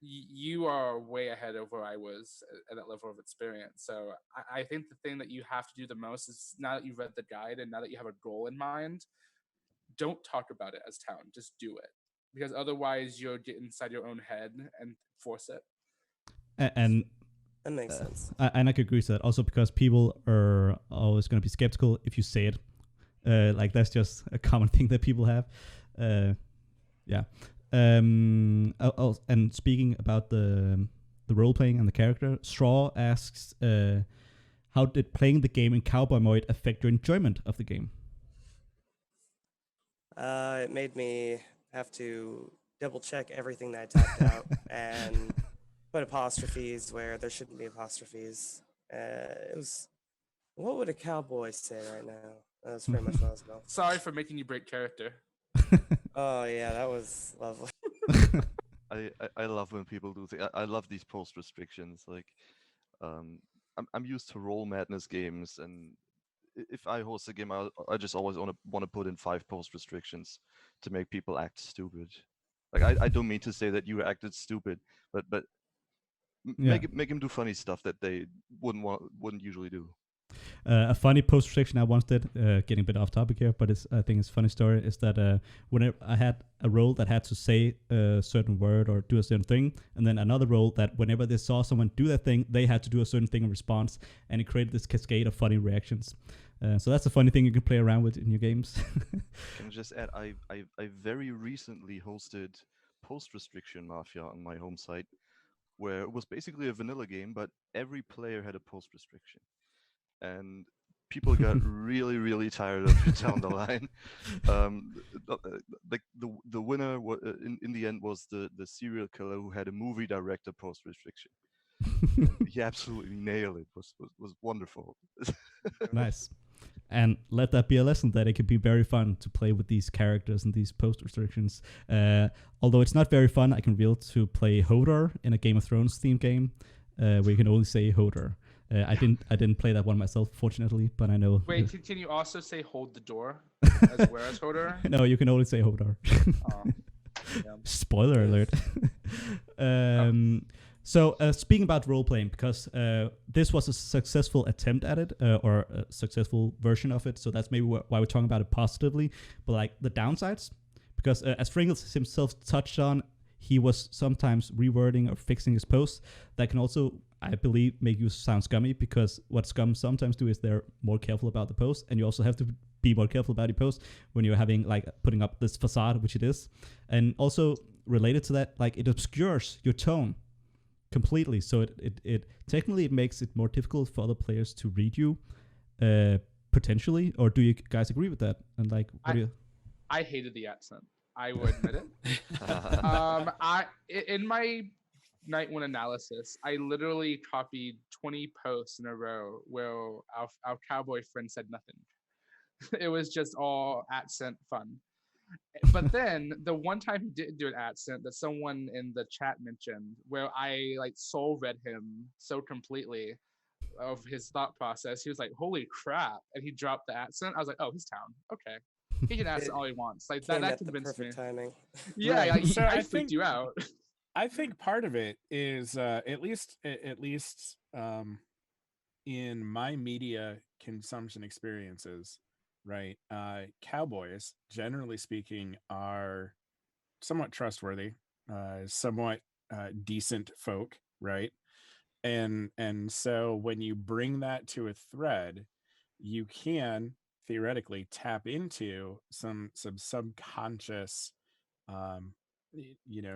you are way ahead of where I was at that level of experience. So I think the thing that you have to do the most is, now that you've read the guide and now that you have a goal in mind, don't talk about it as town, just do it, because otherwise you'll get inside your own head and force it. And that makes sense. And I could agree with that also, because people are always going to be skeptical if you say it. Like that's just a common thing that people have. Yeah. And speaking about the role playing and the character, Straw asks, how did playing the game in cowboy mode affect your enjoyment of the game? It made me have to double check everything that I typed out and put apostrophes where there shouldn't be apostrophes. It was What would a cowboy say right now? That's pretty much what I was going. Sorry for making you break character. Oh yeah, that was lovely. I love when people do things. I love these post restrictions. Like, I'm used to roll madness games, and if I host a game, I just always want to put in 5 post restrictions to make people act stupid. Like, I don't mean to say that you acted stupid, but Yeah. make him do funny stuff that they wouldn't usually do. A funny post restriction I once did, getting a bit off topic here, but I think it's a funny story, is that whenever I had a role that had to say a certain word or do a certain thing, and then another role that whenever they saw someone do that thing, they had to do a certain thing in response, and it created this cascade of funny reactions. So that's a funny thing you can play around with in your games. Can I just add, I very recently hosted post restriction Mafia on my home site, where it was basically a vanilla game, but every player had a post restriction. And people got really tired of it down the line. Like the winner in the end was the serial killer who had a movie director post restriction. He absolutely nailed it. Was wonderful. Nice. And let that be a lesson that it can be very fun to play with these characters and these post restrictions. Although it's not very fun, I can reveal to play Hodor in a Game of Thrones themed game where you can only say Hodor. I didn't play that one myself, fortunately, but I know. Wait, can you also say hold the door as well as Hodor? No, you can only say Hodor. Oh, yeah. Spoiler alert. So speaking about role playing, because this was a successful attempt at it, or a successful version of it, so that's maybe why we're talking about it positively. But like the downsides, because as Frinckles himself touched on, he was sometimes rewording or fixing his posts that can also, I believe, make you sound scummy, because what scum sometimes do is they're more careful about the post, and you also have to be more careful about your post when you're having like putting up this facade, which it is. And also related to that, like it obscures your tone completely, so it technically it makes it more difficult for other players to read you, potentially. Or do you guys agree with that? And like, what do you? I hated the accent. I will admit it. In my night one analysis, I literally copied 20 posts in a row where our cowboy friend said nothing. It was just all accent fun. But then the one time he didn't do an accent that someone in the chat mentioned, where I like soul read him so completely of his thought process, he was like, "Holy crap!" and he dropped the accent. I was like, "Oh, he's town. Okay, he can accent all he wants." Like that convinced me. Timing. Yeah, Right. so I freaked you out. I think part of it is at least in my media consumption experiences, right? Cowboys, generally speaking, are somewhat trustworthy, somewhat decent folk, right? And so when you bring that to a thread, you can theoretically tap into some subconscious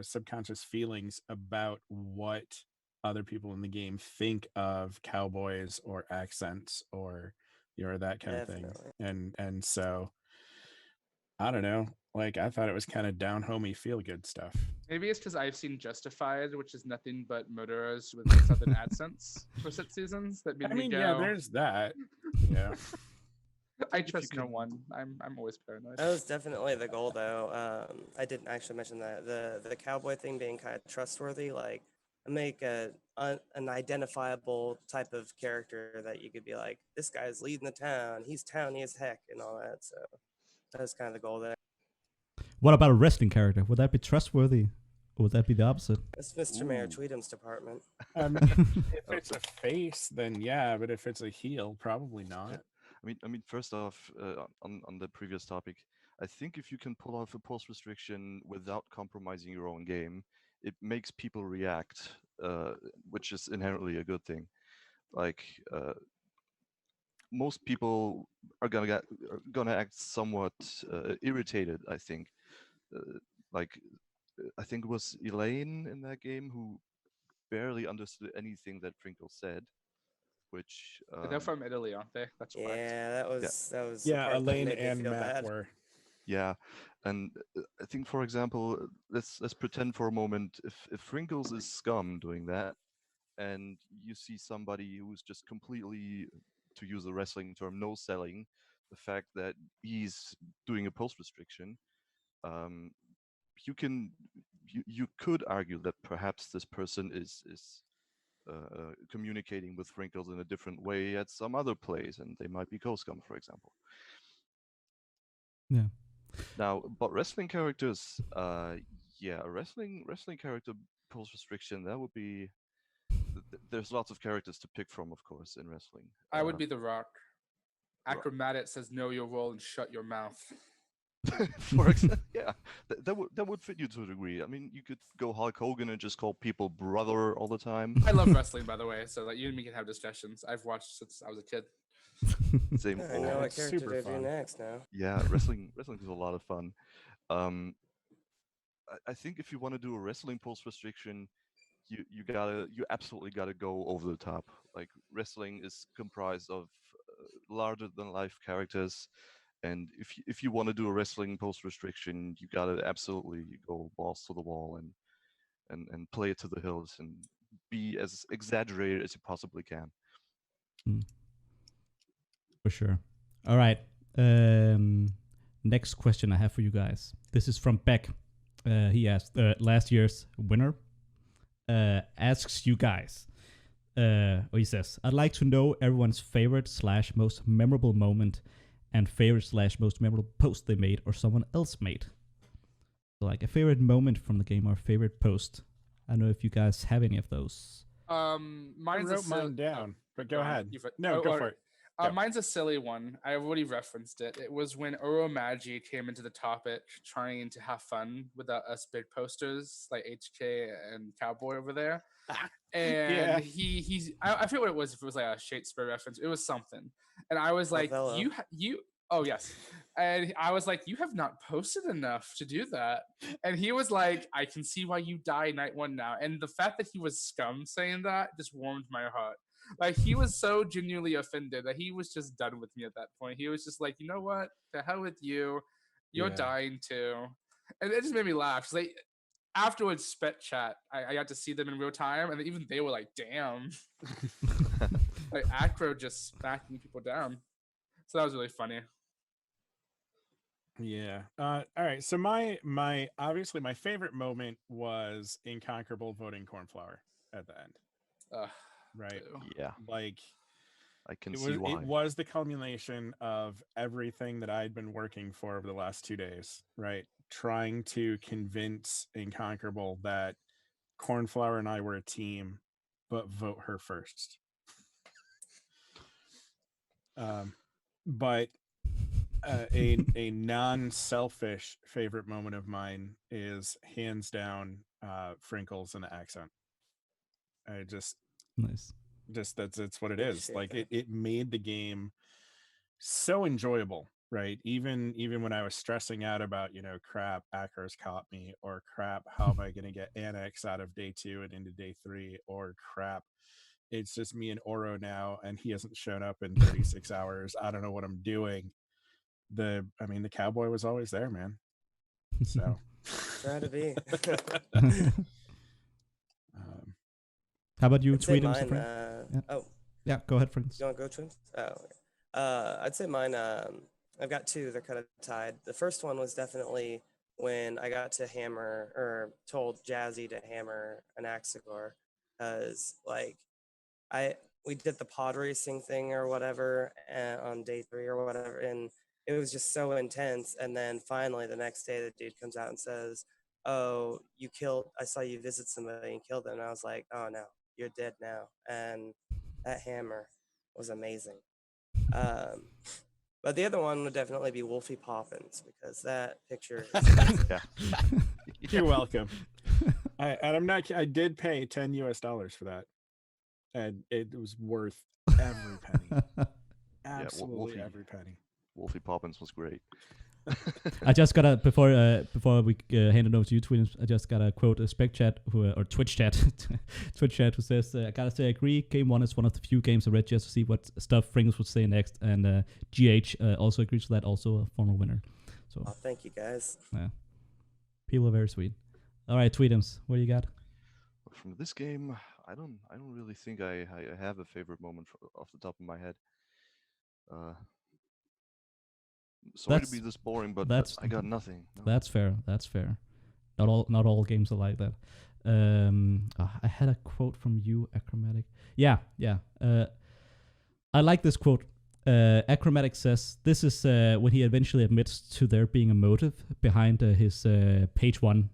subconscious feelings about what other people in the game think of cowboys or accents or that kind of thing. And so I don't know, like I thought it was kind of down homey feel good stuff. Maybe it's because I've seen Justified, which is nothing but murderers with southern accents for 6 seasons. That made me go. Yeah, there's that. Yeah. I trust no one. I'm always paranoid. That was definitely the goal, though. I didn't actually mention that the cowboy thing being kind of trustworthy, like make an identifiable type of character that you could be like, this guy's leading the town, he's towny as heck, and all that. So that's kind of the goal there. What about a wrestling character? Would that be trustworthy, or would that be the opposite? It's Mr. Mayor Tweetums' department. If it's a face, then yeah, but if it's a heel, probably not. I mean, first off, on the previous topic, I think if you can pull off a post restriction without compromising your own game, it makes people react, which is inherently a good thing. Like most people are gonna act somewhat irritated, I think. Like I think it was Elaine in that game who barely understood anything that Frinckles said. Which they're from Italy, aren't they? That's why. Yeah, that was yeah. Elaine and Matt bad. were. Yeah, and I think, for example, let's pretend for a moment if Frinckles is scum doing that, and you see somebody who's just completely to use a wrestling term, no selling the fact that he's doing a post restriction. Um, you could argue that perhaps this person is communicating with Frinckles in a different way at some other place, and they might be co-scum, for example. Yeah. Now, but wrestling characters, a wrestling character post restriction, that would be. There's lots of characters to pick from, of course, in wrestling. I would be The Rock. Achromatic says know your role and shut your mouth. For example, yeah, that would fit you to a degree. I mean, you could go Hulk Hogan and just call people brother all the time. I love wrestling, by the way, so that you and me can have discussions. I've watched since I was a kid. Same. I know what character super to do fun. next now. Yeah, wrestling is a lot of fun. I think if you want to do a wrestling post restriction, you absolutely gotta go over the top. Like, wrestling is comprised of larger than life characters, and if you want to do a wrestling post restriction, you gotta absolutely go balls to the wall and play it to the hills and be as exaggerated as you possibly can. For sure. All right. Next question I have for you guys. This is from Beck. He asked, last year's winner asks you guys, or he says, I'd like to know everyone's favorite / most memorable moment and favorite / most memorable post they made or someone else made. So like a favorite moment from the game or favorite post. I don't know if you guys have any of those. I Mine's wrote mine down, but go ahead. Go for it. Go. Mine's a silly one. I already referenced it. It was when Oromagi came into the topic trying to have fun with us big posters like HK and Cowboy over there. And I forget what it was, if it was like a Shakespeare reference. It was something. And I was like, Othello. oh yes. And I was like, you have not posted enough to do that. And he was like, I can see why you die night one now. And the fact that he was scum saying that just warmed my heart. Like, he was so genuinely offended that he was just done with me at that point. He was just like, you know what? The hell with you. You're dying too. And it just made me laugh. Like, afterwards, Spet Chat, I got to see them in real time, and even they were like, damn. Like, Acro just smacking people down. So that was really funny. Yeah. All right. So my obviously my favorite moment was Inconquerable voting Cornflower at the end. Right. Yeah. Like, I can see why. It was the culmination of everything that I'd been working for over the last 2 days, right? Trying to convince Inconquerable that Cornflower and I were a team, but vote her first. But a non-selfish favorite moment of mine is hands down Frinckles and the accent. I just Nice. That's what it is. Like, it made the game so enjoyable, right? Even when I was stressing out about, crap, Acro's caught me, or crap, how am I going to get Annex out of day 2 and into day 3, or crap, it's just me and Oro now and he hasn't shown up in 36 hours. I don't know what I'm doing. The Cowboy was always there, man. So Try to be. How about you, I'd say Tweetums? mine, Yeah, go ahead, Frinckles. You want to go, Twins? I'd say mine, I've got two. They're kind of tied. The first one was definitely when I got to hammer, or told Jazzy to hammer an Axigor, because like we did the pod racing thing or whatever on day 3 or whatever, and it was just so intense. And then finally the next day, the dude comes out and says, "Oh, I saw you visit somebody and killed them." And I was like, "Oh no, you're dead now." And that hammer was amazing. But the other one would definitely be Wolfie Poppins, because that picture is You're welcome. I did pay $10 for that, and it was worth every penny. Absolutely every penny. Wolfie Poppins was great. I just gotta before we hand it over to you, Tweetums, I just gotta quote a Spec Chat or Twitch Chat, Twitch Chat, who says, "I gotta say, I agree. Game 1 is one of the few games I read just to see what stuff Frinckles would say next." And GH also agrees with that. Also a former winner. So thank you guys. Yeah, people are very sweet. All right, Tweetums, what do you got? From this game, I don't really think I have a favorite moment off the top of my head. Sorry to That's- be this boring, but that's- I got nothing. No. That's fair. That's fair. Not all games are like that. I had a quote from you, Achromatic. Yeah. I like this quote. Achromatic says, this is when he eventually admits to there being a motive behind his page 1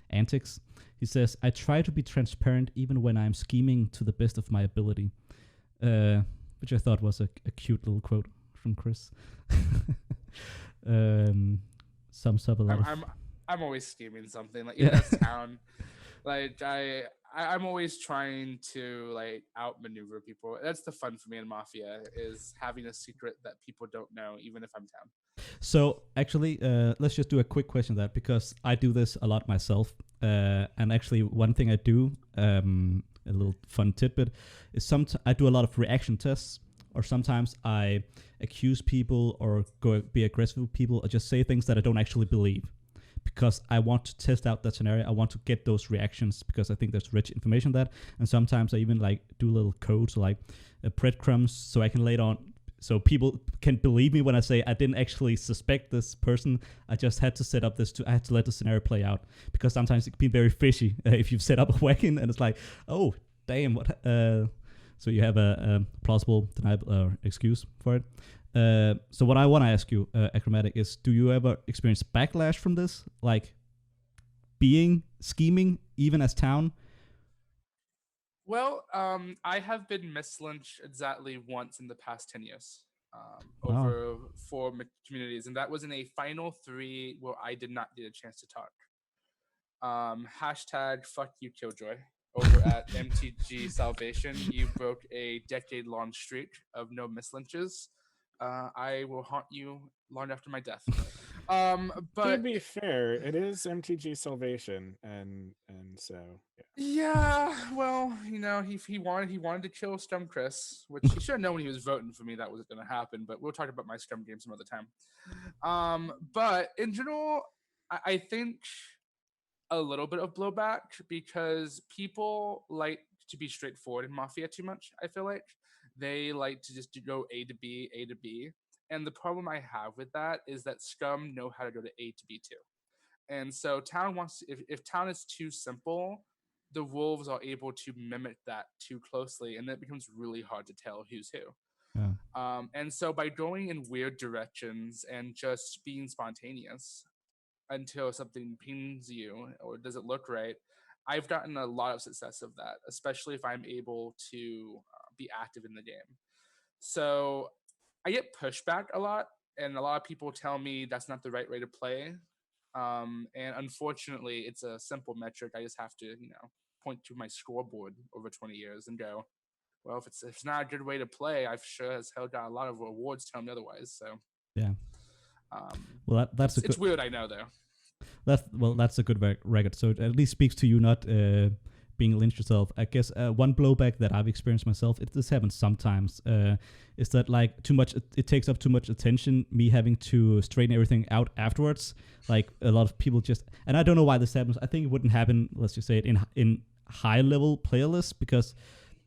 antics. He says, I try to be transparent even when I'm scheming to the best of my ability. Which I thought was a cute little quote from Chris. Sums up a lot I'm always scheming something. Like even as town, like I'm always trying to like outmaneuver people. That's the fun for me in Mafia, is having a secret that people don't know, even if I'm town. So actually, let's just do a quick question that, because I do this a lot myself. And actually, one thing I do, a little fun tidbit, is I do a lot of reaction tests, or sometimes I accuse people or go be aggressive with people, or just say things that I don't actually believe, because I want to test out that scenario. I want to get those reactions because I think there's rich information in that. And sometimes I even like do little codes like breadcrumbs, so I can lay it on, so people can believe me when I say I didn't actually suspect this person. I just had to set up I had to let the scenario play out, because sometimes it can be very fishy if you've set up a wagon and it's like, oh damn, what? So you have a plausible deniable excuse for it. So what I want to ask you, Achromatic, is do you ever experience backlash from this? Like scheming, even as town? Well, I have been mislynched exactly once in the past 10 years Wow. over 4 communities. And that was in a final 3 where I did not get a chance to talk. Hashtag fuck you, Killjoy. Over at MTG Salvation, you broke a decade-long streak of no mislynches. I will haunt you long after my death. But to be fair, it is MTG Salvation, and so yeah, well, you know, he wanted to kill Scum Chris, which he should have known when he was voting for me that was going to happen. But we'll talk about my Scum game some other time. But in general, I think a little bit of blowback, because people like to be straightforward in Mafia too much. I feel like they like to just go A to B, and the problem I have with that is that Scum know how to go to A to B too. And so town wants to, if town is too simple, the wolves are able to mimic that too closely, and it becomes really hard to tell who's who. Yeah. And so by going in weird directions and just being spontaneous until something pings you or doesn't look right, I've gotten a lot of success of that, especially if I'm able to be active in the game. So I get pushback a lot, and a lot of people tell me that's not the right way to play. And unfortunately, it's a simple metric. I just have to, point to my scoreboard over 20 years and go, well, if it's not a good way to play, I've sure as hell got a lot of rewards telling me otherwise. So yeah. Well, that's it's weird, I know, though. That's a good record. So it at least speaks to you not being lynched yourself. I guess one blowback that I've experienced myself, this happens sometimes, is that like too much. It takes up too much attention. Me having to straighten everything out afterwards. Like a lot of people just, and I don't know why this happens. I think it wouldn't happen. Let's just say it in high level player lists, because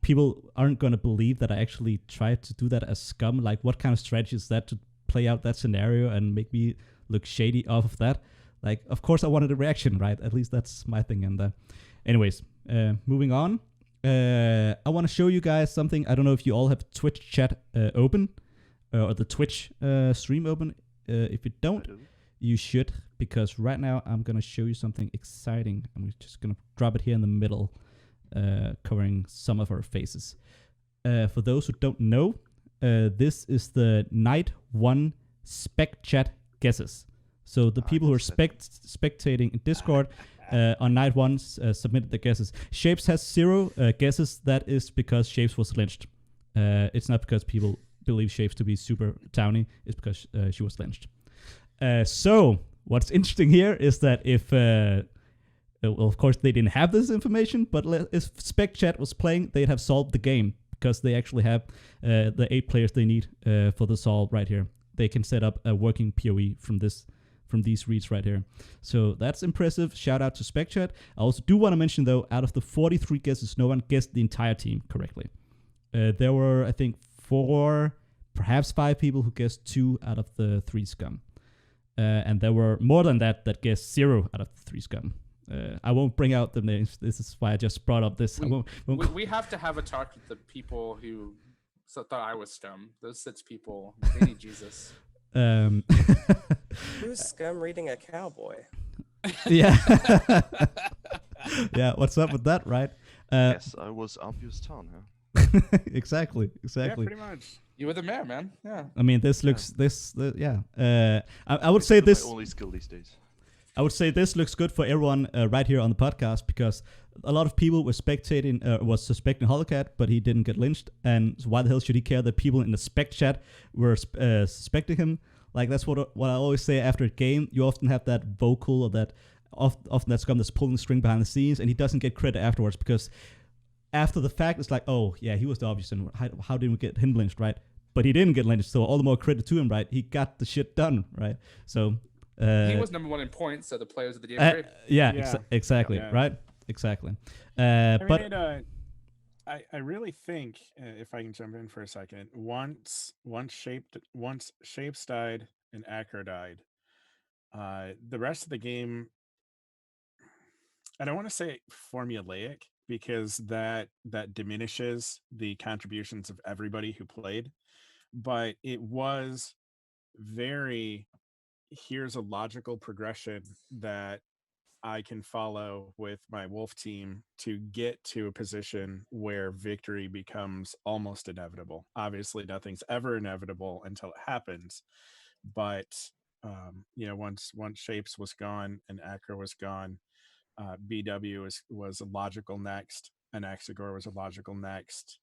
people aren't going to believe that I actually tried to do that as Scum. Like, what kind of strategy is that to play out that scenario and make me look shady off of that? Like, of course I wanted a reaction, right? At least that's my thing. And anyways, moving on. I want to show you guys something. I don't know if you all have Twitch chat open or the Twitch stream open. If you don't, you should, because right now I'm going to show you something exciting. I'm just going to drop it here in the middle, covering some of our faces. For those who don't know, this is the Night 1 Spec Chat Guesses. So the people who are spectating in Discord on Night 1 submitted the guesses. Shapes has 0 guesses. That is because Shapes was lynched. It's not because people believe Shapes to be super towny. It's because she was lynched. So what's interesting here is that if... well, of course, they didn't have this information, but if Spec Chat was playing, they'd have solved the game, because they actually have the 8 players they need for the solve right here. They can set up a working PoE from these reads right here. So that's impressive. Shout out to Spec Chat. I also do want to mention, though, out of the 43 guesses, no one guessed the entire team correctly. There were, I think, 4 perhaps 5 people who guessed 2 out of the 3 scum. And there were more than that guessed 0 out of the 3 scum. I won't bring out the names. This is why I just brought up this. We have to have a talk with the people who thought I was scum. Those 6 people, they need Jesus. Who's scum reading a cowboy? Yeah. Yeah, what's up with that, right? Yes, I was obvious town, huh? Exactly. Yeah, pretty much. You were the mayor, man. Yeah. I mean, this looks I would say this. My only skill these days. I would say this looks good for everyone right here on the podcast, because a lot of people were was suspecting hollowkatt, but he didn't get lynched. And so why the hell should he care that people in the spec chat were suspecting him? Like, that's what I always say after a game. You often have that vocal or that often that scum that's pulling the string behind the scenes, and he doesn't get credit afterwards, because after the fact, it's like, oh, yeah, he was the obvious one. How did we get him lynched, right? But he didn't get lynched, so all the more credit to him, right? He got the shit done, right? So he was number 1 in points, so the players of the game. Exactly, Yeah. right? Exactly. I But really think, if I can jump in for a second, once Shapes died and Achro died, the rest of the game, I don't want to say formulaic, because that diminishes the contributions of everybody who played, but it was very, here's a logical progression that I can follow with my wolf team to get to a position where victory becomes almost inevitable. Obviously, nothing's ever inevitable until it happens, but once Shapes was gone and Achro was gone, BW was a logical next, and Axigor was a logical next.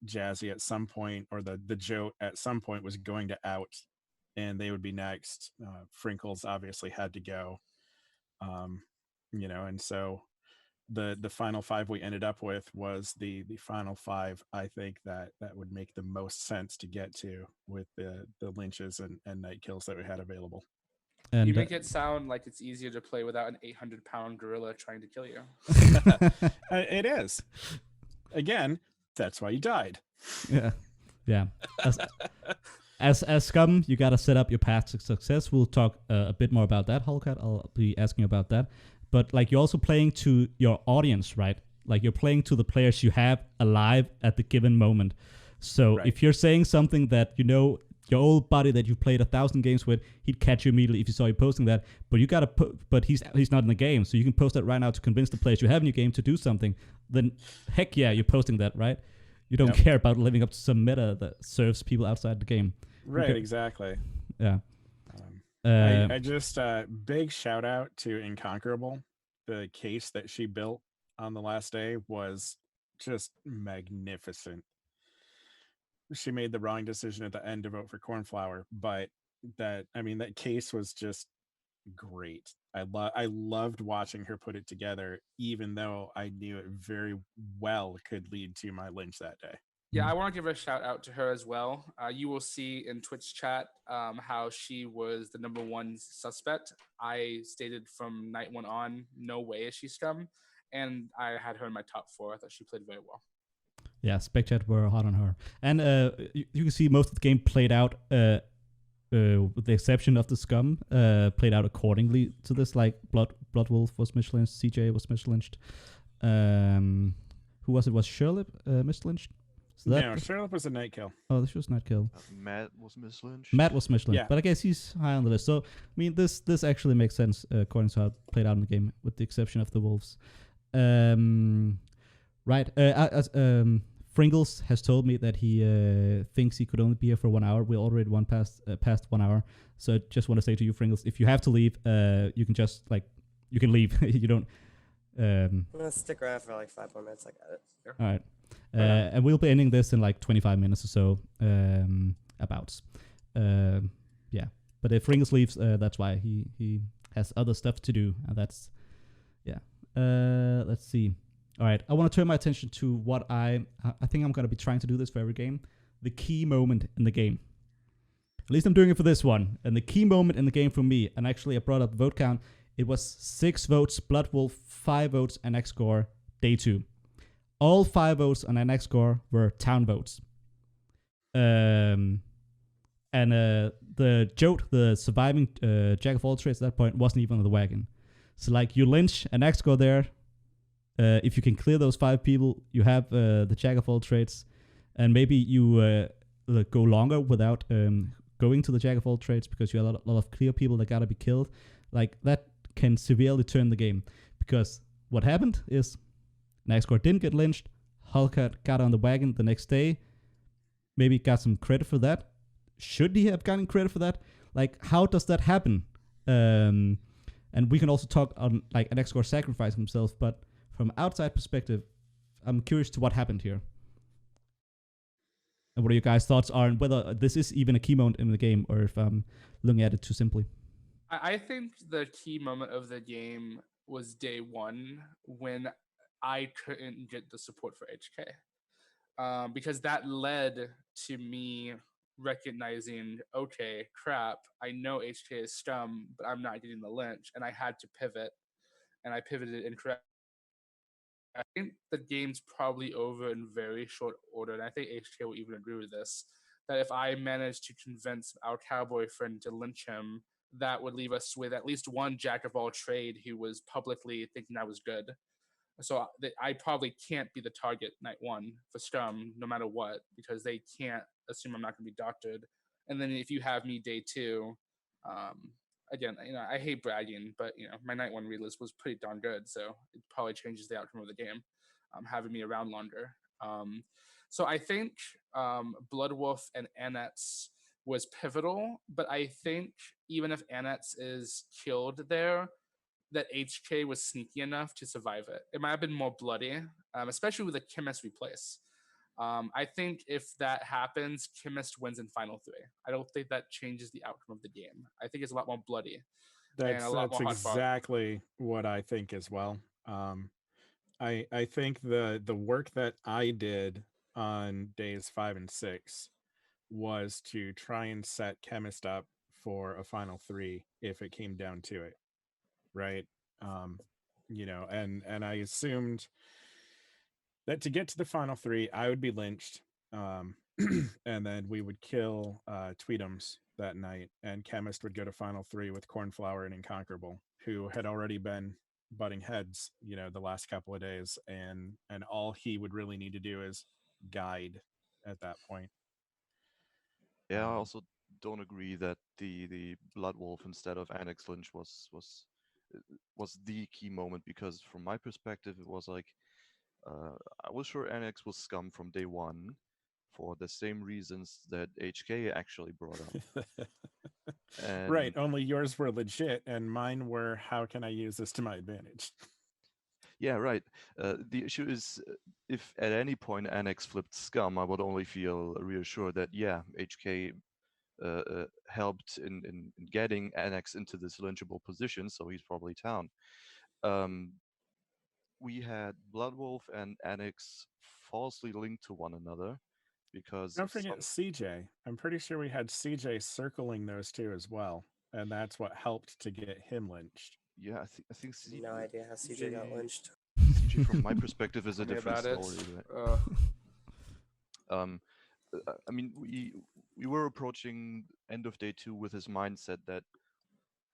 Jazzy at some point, or the Joe at some point, was going to out, and they would be next. Frinckles obviously had to go. And so the final 5 we ended up with was the final 5, I think, that would make the most sense to get to with the lynches and night kills that we had available. and You make it sound like it's easier to play without an 800-pound gorilla trying to kill you. It is. Again, that's why you died. yeah. As scum, you gotta set up your path to success. We'll talk a bit more about that, hollowkatt. I'll be asking about that. But like, you're also playing to your audience, right? Like, you're playing to the players you have alive at the given moment. So Right. if you're saying something that your old buddy that you've played 1,000 games with, he'd catch you immediately if you saw you posting that. But you gotta but he's not in the game, so you can post that right now to convince the players you have in your game to do something. Then heck yeah, you're posting that, right? You don't care about living up to some meta that serves people outside the game. Right, Okay. exactly. Yeah. I just big shout out to Inconquerable. The case that she built on the last day was just magnificent. She made the wrong decision at the end to vote for Cornflower, but that case was just great. I loved watching her put it together, even though I knew it very well could lead to my lynch that day. Yeah, I want to give a shout out to her as well. You will see in Twitch chat how she was the number 1 suspect. I stated from night 1 on, no way is she scum. And I had her in my top 4. I thought she played very well. Yeah, spec chat were hot on her. And you can see most of the game played out, with the exception of the scum, played out accordingly to this. Like, Bloodwolf was mislynched, CJ was mislynched. Who was it? Was Sherlip mislynched? So No, Sherlock was a night kill. Oh, this was night kill. Matt was mislynched. Matt was mislynched, Yeah. but I guess he's high on the list. So, I mean, this actually makes sense according to how it played out in the game, with the exception of the Wolves. Right. Frinckles has told me that he thinks he could only be here for 1 hour. We already past 1 hour. So I just want to say to you, Frinckles, if you have to leave, you can just you can leave. You don't. I'm gonna stick around for like 5 more minutes. I got it. Sure. All right. And we'll be ending this in like 25 minutes or so. Yeah. But if Frinckles leaves, that's why he has other stuff to do. And that's, yeah. Let's see. All right. I want to turn my attention to what I think I'm going to be trying to do this for every game. The key moment in the game. At least I'm doing it for this one. And the key moment in the game for me, and actually I brought up the vote count, it was 6 votes, Bloodwolf, 5 votes, and X-Score, day 2. All 5 votes on an X-Score were town votes. And the Jote, the surviving jack of all trades at that point, wasn't even on the wagon. So like you lynch an axe go there. If you can clear those 5 people, you have the jack of all trades, and maybe you go longer without going to the jack of all trades because you have a lot of clear people that gotta be killed. Like that can severely turn the game, because what happened is Naxgor didn't get lynched. hollowkatt got on the wagon the next day. Maybe got some credit for that. Should he have gotten credit for that? Like, how does that happen? And we can also talk on like Naxgor sacrificing himself, but from outside perspective, I'm curious to what happened here. And what are your guys' thoughts on whether this is even a key moment in the game, or if I'm looking at it too simply? I think the key moment of the game was day 1 when I couldn't get the support for HK. Because that led to me recognizing, okay, crap, I know HK is scum, but I'm not getting the lynch, and I had to pivot, and I pivoted incorrectly. I think the game's probably over in very short order, and I think HK will even agree with this, that if I managed to convince our cowboy friend to lynch him, that would leave us with at least one jack of all trade who was publicly thinking I was good. So I probably can't be the target night 1 for scum, no matter what, because they can't assume I'm not going to be doctored. And then if you have me day 2, again, I hate bragging, but my night 1 relist was pretty darn good, so it probably changes the outcome of the game, having me around longer. So I think Bloodwolf and Anets was pivotal, but I think even if Anets is killed there, that HK was sneaky enough to survive it. It might have been more bloody, especially with the Chemist replace. I think if that happens, Chemist wins in Final 3. I don't think that changes the outcome of the game. I think it's a lot more bloody. That's exactly what I think as well. I think the work that I did on days 5 and 6 was to try and set Chemist up for a Final 3 if it came down to it. Right. And I assumed that to get to the Final 3, I would be lynched. And then we would kill Tweetums that night, and Chemist would go to Final 3 with Cornflower and Inconquerable, who had already been butting heads, the last couple of days, and all he would really need to do is guide at that point. Yeah, I also don't agree that the Bloodwolf instead of Annex Lynch was the key moment, because from my perspective it was like I was sure Annex was scum from day 1 for the same reasons that HK actually brought up. Right, only yours were legit and mine were, how can I use this to my advantage? Yeah, right. The issue is, if at any point Annex flipped scum, I would only feel reassured that, yeah, HK helped in getting Annex into this lynchable position, so he's probably town. We had Bloodwolf and Annex falsely linked to one another, because don't forget CJ. I'm pretty sure we had CJ circling those two as well, and that's what helped to get him lynched. Yeah, I think no idea how CJ got lynched. CJ, from my perspective, is a different story. I mean, we were approaching end of day 2 with his mindset that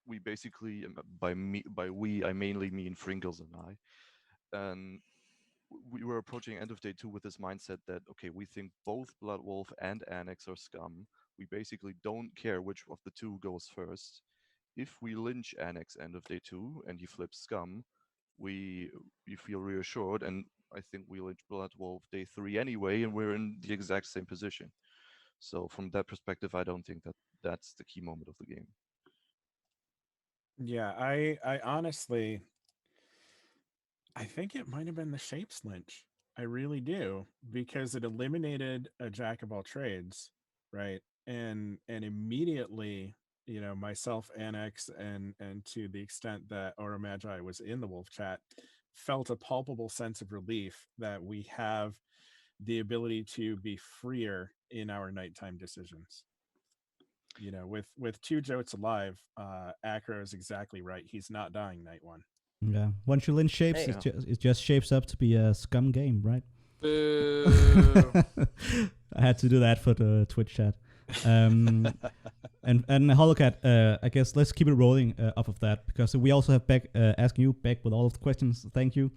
we basically, by we, I mainly mean Frinckles and I, we were approaching end of day 2 with this mindset that, okay, we think both Bloodwolf and Annex are scum. We basically don't care which of the two goes first. If we lynch Annex end of day 2 and he flips scum, we feel reassured, and I think we lynch Bloodwolf day 3 anyway, and we're in the exact same position. So from that perspective, I don't think that that's the key moment of the game. Yeah, I honestly, I think it might have been the Shapes lynch. I really do, because it eliminated a jack of all trades, right? And immediately, myself, Annex, and to the extent that Oro Magi was in the Wolf chat, felt a palpable sense of relief that we have the ability to be freer in our nighttime decisions. With 2 Jotes alive, Acro is exactly right. He's not dying night 1. Yeah, once you lynch Shapes, it just shapes up to be a scum game, right? I had to do that for the Twitch chat. And hollowkatt, I guess let's keep it rolling off of that, because we also have Beck asking you, Beck, with all of the questions. Thank you.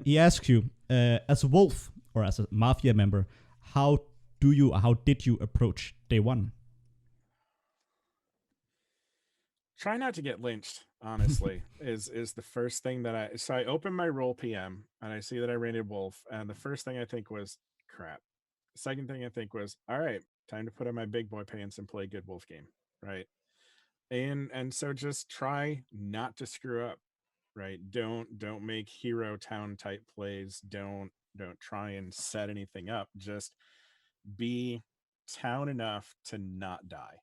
He asks you, as a wolf or as a Mafia member, how did you approach day one? Try not to get lynched, honestly, is the first thing that I open my roll PM and I see that I rated wolf, and the first thing I think was crap. The second thing I think was, all right, time to put on my big boy pants and play a good wolf game, right? And so just try not to screw up, right? Don't make hero town type plays. Don't try and set anything up. Just be town enough to not die.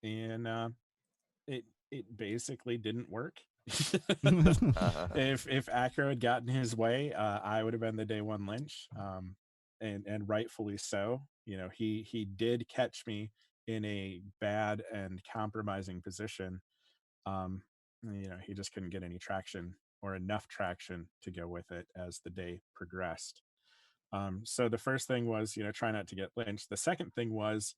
And it basically didn't work. If Acro had gotten his way, I would have been the day one lynch, and rightfully so. You know, he did catch me in a bad and compromising position. You know, he just couldn't get any traction or enough traction to go with it as the day progressed. So the first thing was, you know, try not to get lynched. The second thing was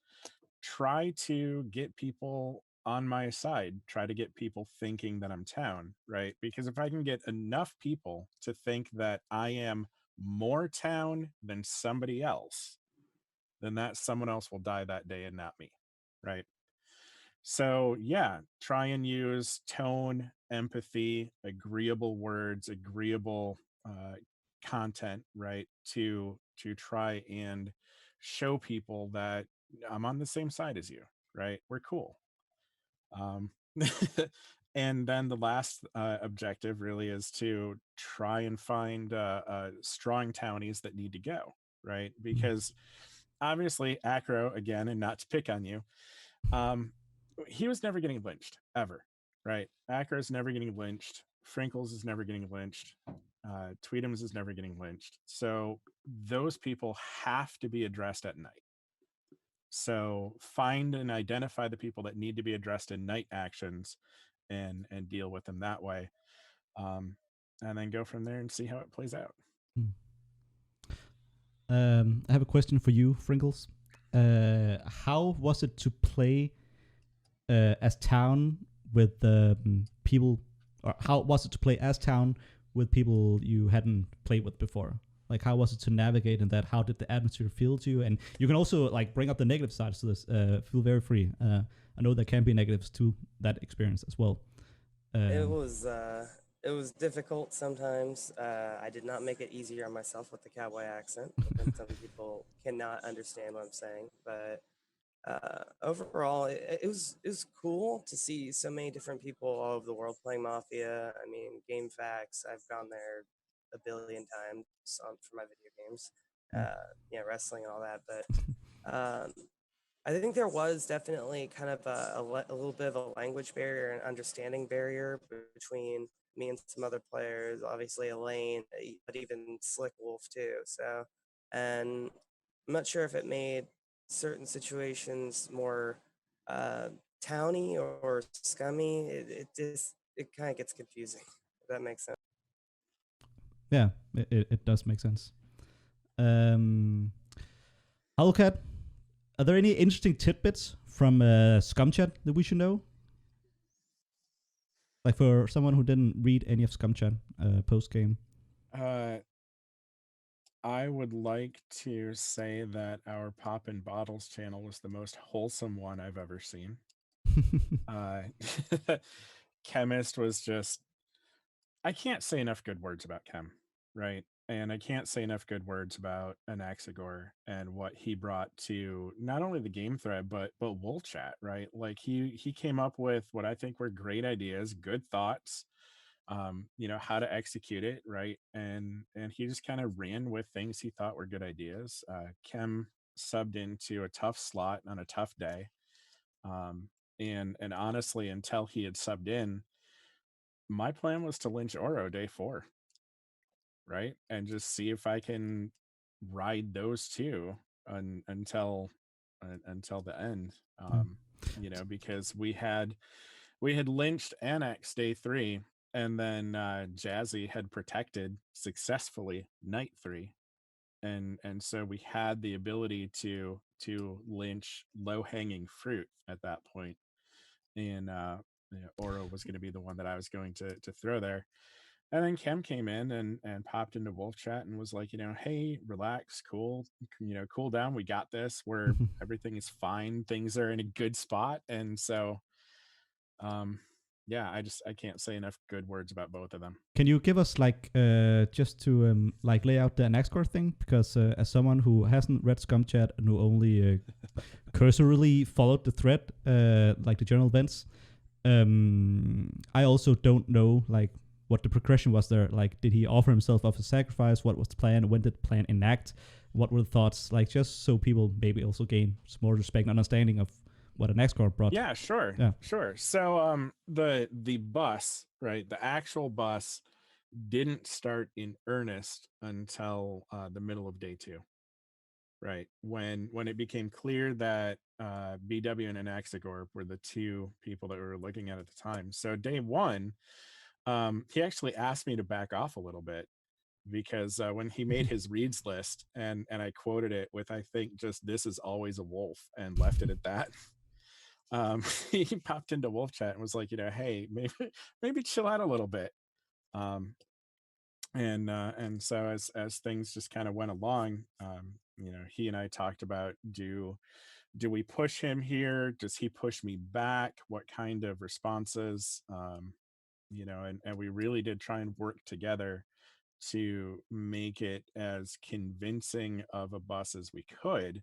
try to get people on my side, try to get people thinking that I'm town, right? Because if I can get enough people to think that I am more town than somebody else, then that someone else will die that day and not me, right? So yeah, try and use tone, empathy, agreeable words, agreeable content, right? To try and show people that I'm on the same side as you, right? We're cool. Um, and then the last objective really is to try and find strong townies that need to go, right? Because obviously, Acro, again, and not to pick on you, he was never getting lynched, ever, right? Acro's never getting lynched. Frinckles is never getting lynched. Tweetums is never getting lynched. So those people have to be addressed at night. So find and identify the people that need to be addressed in night actions, and deal with them that way, and then go from there and see how it plays out. I have a question for you, Frinckles. How was it to play as town with people, or how was it to play as town with people you hadn't played with before? Like, how was it to navigate in that? How did the atmosphere feel to you? And you can also like bring up the negative sides to this. Feel very free. I know there can be negatives to that experience as well. It was difficult sometimes. I did not make it easier on myself with the cowboy accent. And some people cannot understand what I'm saying, but overall, it was cool to see so many different people all over the world playing Mafia. I mean, Game Facts, I've gone there a billion times for my video games, wrestling and all that. But I think there was definitely kind of a little bit of a language barrier and understanding barrier between me and some other players. Obviously, Elaine, but even Slick Wolf too. So, and I'm not sure if it made certain situations more towny or scummy. It kind of gets confusing. If that makes sense. Yeah, it does make sense. hollowkatt, are there any interesting tidbits from Scumchat that we should know? Like for someone who didn't read any of Scumchat post game. I would like to say that our Pop and Bottles channel was the most wholesome one I've ever seen. Chemist was just, I can't say enough good words about Chem, right? And I can't say enough good words about Anaxagor and what he brought to not only the game thread but Wolf Chat, right? Like he came up with what I think were great ideas, good thoughts, you know, how to execute it, right? And he just kind of ran with things he thought were good ideas. Chem subbed into a tough slot on a tough day, and honestly, until he had subbed in, my plan was to lynch Oro day 4, right? And just see if I can ride those two until the end. You know, because we had lynched Annex day 3, and then Jazzy had protected successfully night 3, and so we had the ability to lynch low hanging fruit at that point, and Oro was going to be the one that I was going to throw there. And then Kem came in and popped into Wolf Chat and was like, hey, relax, cool, cool down. We got this. Everything is fine. Things are in a good spot. And so, yeah, I can't say enough good words about both of them. Can you give us just to lay out the Naxcore thing? Because as someone who hasn't read Scum Chat and who only cursorily followed the thread, like the general events, I also don't know what the progression was there. Like, did he offer himself up as a sacrifice? What was the plan? When did the plan enact? What were the thoughts? Just so people maybe also gain some more respect and understanding of what an Naxcore brought. Yeah, sure. Yeah. Sure. So the bus, right? The actual bus didn't start in earnest until the middle of day 2. Right. When it became clear that BW and Anaxagorp were the two people that we were looking at the time. So day 1, he actually asked me to back off a little bit, because when he made his reads list and I quoted it with, I think, just "this is always a wolf," and left it at that. He popped into Wolf Chat and was like, hey, maybe chill out a little bit. And so as things just kind of went along, he and I talked about, do we push him here? Does he push me back? What kind of responses? And we really did try and work together to make it as convincing of a bus as we could.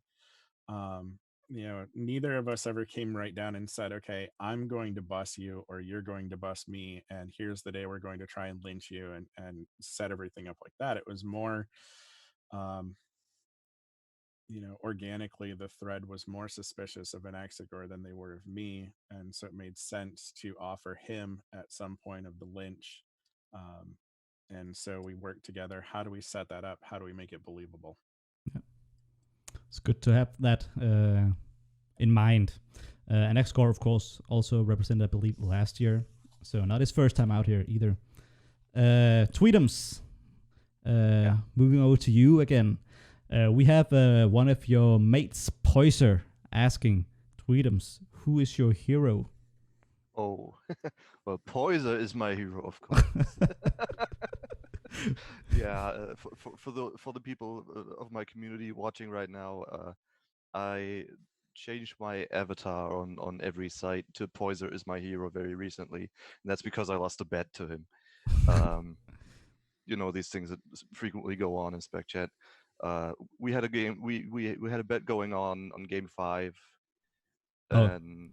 Neither of us ever came right down and said, okay, I'm going to bus you or you're going to bus me, and here's the day we're going to try and lynch you and set everything up like that. It was more, organically, the thread was more suspicious of an Anaxagor than they were of me, and so it made sense to offer him at some point of the lynch. And so we worked together. How do we set that up? How do we make it believable? Yeah. It's good to have that in mind. And Anaxagor, of course, also represented, I believe, last year. So not his first time out here either. Tweetums, moving over to you again. We have one of your mates, Poiser, asking, Tweetums, who is your hero? Oh, well, Poiser is my hero, of course. Yeah, for the people of my community watching right now, I changed my avatar on every site to Poiser is my hero very recently, and that's because I lost a bet to him. These things that frequently go on in Spec Chat. We had a game. We had a bet going on game 5, and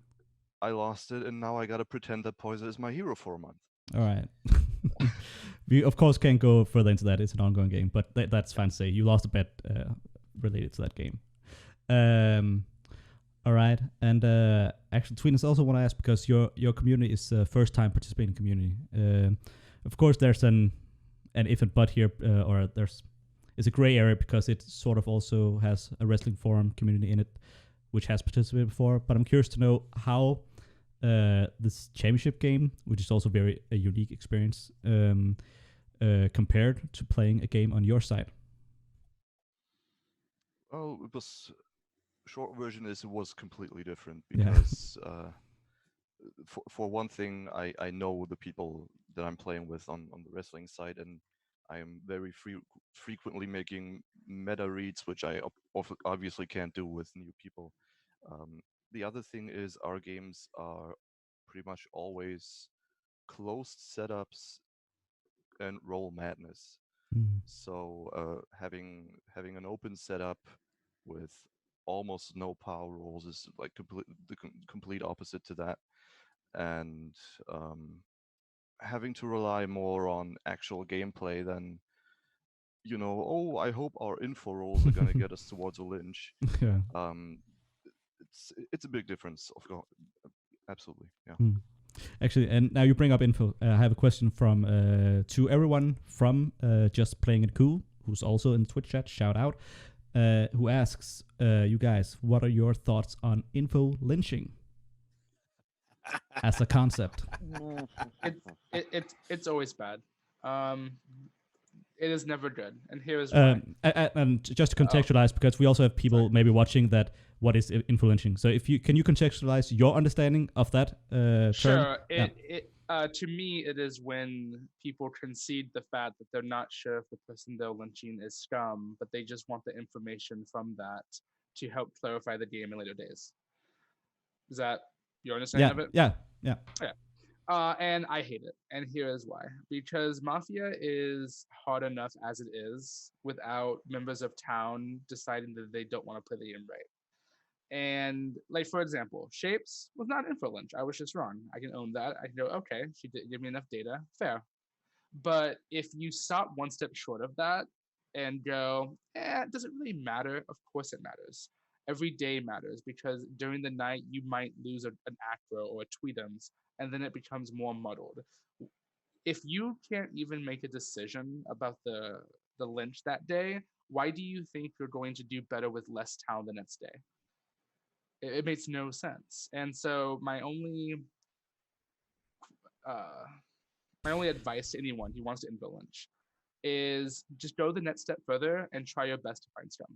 I lost it, and now I gotta pretend that Poiser is my hero for a month. All right. We of course can't go further into that. It's an ongoing game, but that's fine to say. You lost a bet related to that game. All right, and actually, Tweetums also want to ask, because your community is first time participating community. Of course, there's an if and but here, or it's a gray area because it sort of also has a wrestling forum community in it, which has participated before. But I'm curious to know how this championship game, which is also very a unique experience, compared to playing a game on your side. Oh, it was. Short version is it was completely different because for one thing, I know the people that I'm playing with on the wrestling side, and I am very frequently making meta reads, which I obviously can't do with new people. The other thing is our games are pretty much always closed setups and roll madness. So having an open setup with almost no power rolls is like the complete opposite to that, and having to rely more on actual gameplay than I hope our info rolls are going to get us towards a lynch. Yeah. It's a big difference, of course. Absolutely, yeah. Actually, and now you bring up info. I have a question from to everyone from Just Playing It Cool, who's also in Twitch chat. Shout out. Who asks you guys, what are your thoughts on info lynching as a concept? It's always bad. It is never good, and here is why. And just to contextualize, because we also have people maybe watching that. What is influencing? So if you can you contextualize your understanding of that term? Sure. To me, it is when people concede the fact that they're not sure if the person they're lynching is scum, but they just want the information from that to help clarify the game in later days. Is that your understanding of it? Yeah. And I hate it. And here is why. Because Mafia is hard enough as it is without members of town deciding that they don't want to play the game right. And like, for example, Shapes was not in for lynch. I was just wrong. I can own that. I can go, okay, she didn't give me enough data. Fair. But if you stop one step short of that and go, does it really matter? Of course it matters. Every day matters, because during the night you might lose an Achro or a Tweetums, and then it becomes more muddled. If you can't even make a decision about the lynch that day, why do you think you're going to do better with less town the next day? It makes no sense. And so my only advice to anyone who wants to infill lynch is just go the next step further and try your best to find scum.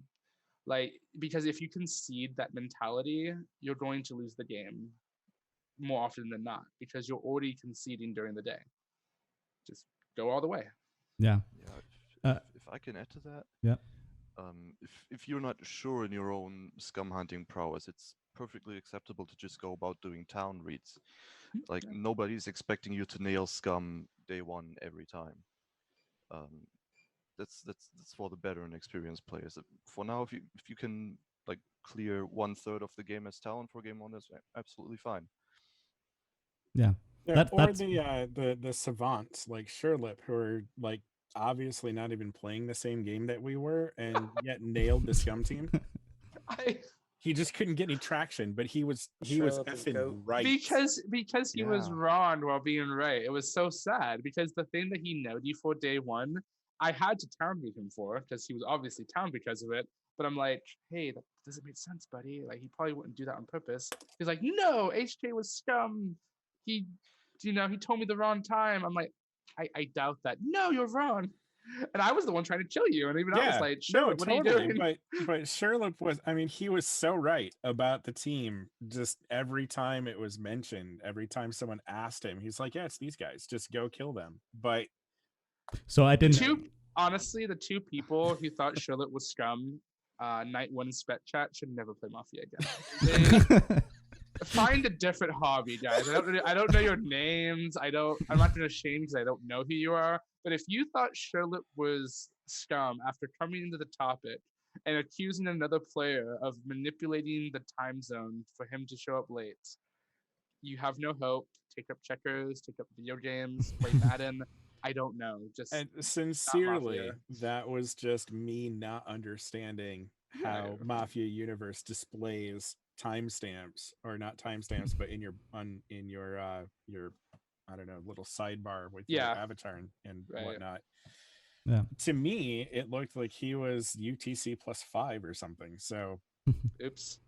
Like, because if you concede that mentality, you're going to lose the game more often than not, because you're already conceding during the day. Just go all the way. Yeah. If I can add to that. Yeah. If you're not sure in your own scum hunting prowess, it's perfectly acceptable to just go about doing town reads. Like, nobody's expecting you to nail scum day one every time. That's for the better and experienced players. For now, if you can like clear 1/3 of the game as town for game one, that's absolutely fine. Yeah. Or the savants like Sherlip, who are like obviously not even playing the same game that we were, and yet nailed the scum team. He just couldn't get any traction, but he was effing right. Because he was wrong while being right. It was so sad, because the thing that he knowed you for day one, I had to town beat him for, because he was obviously town because of it. But I'm like, hey, that doesn't make sense, buddy. Like, he probably wouldn't do that on purpose. He's like, no, HK was scum. He told me the wrong time. I'm like, I doubt that. No, you're wrong. And I was the one trying to chill you, and even I was like, "Sure, what are you doing?" But Sherlip was, he was so right about the team. Just every time it was mentioned, every time someone asked him, he's like, "Yeah, it's these guys. Just go kill them." But so I didn't. Honestly, the two people who thought Sherlip was scum, Night One and Spec Chat, should never play Mafia again. Find a different hobby, guys. I don't know your names. I'm not gonna shame because I don't know who you are. But if you thought Sherlip was scum after coming into the topic and accusing another player of manipulating the time zone for him to show up late, you have no hope. Take up checkers, take up video games, play Madden. I don't know. And sincerely, that was just me not understanding how Mafia Universe displays timestamps, or not timestamps, but in your I don't know, little sidebar with your avatar and whatnot. Yeah. To me, it looked like he was UTC +5 or something. So, oops.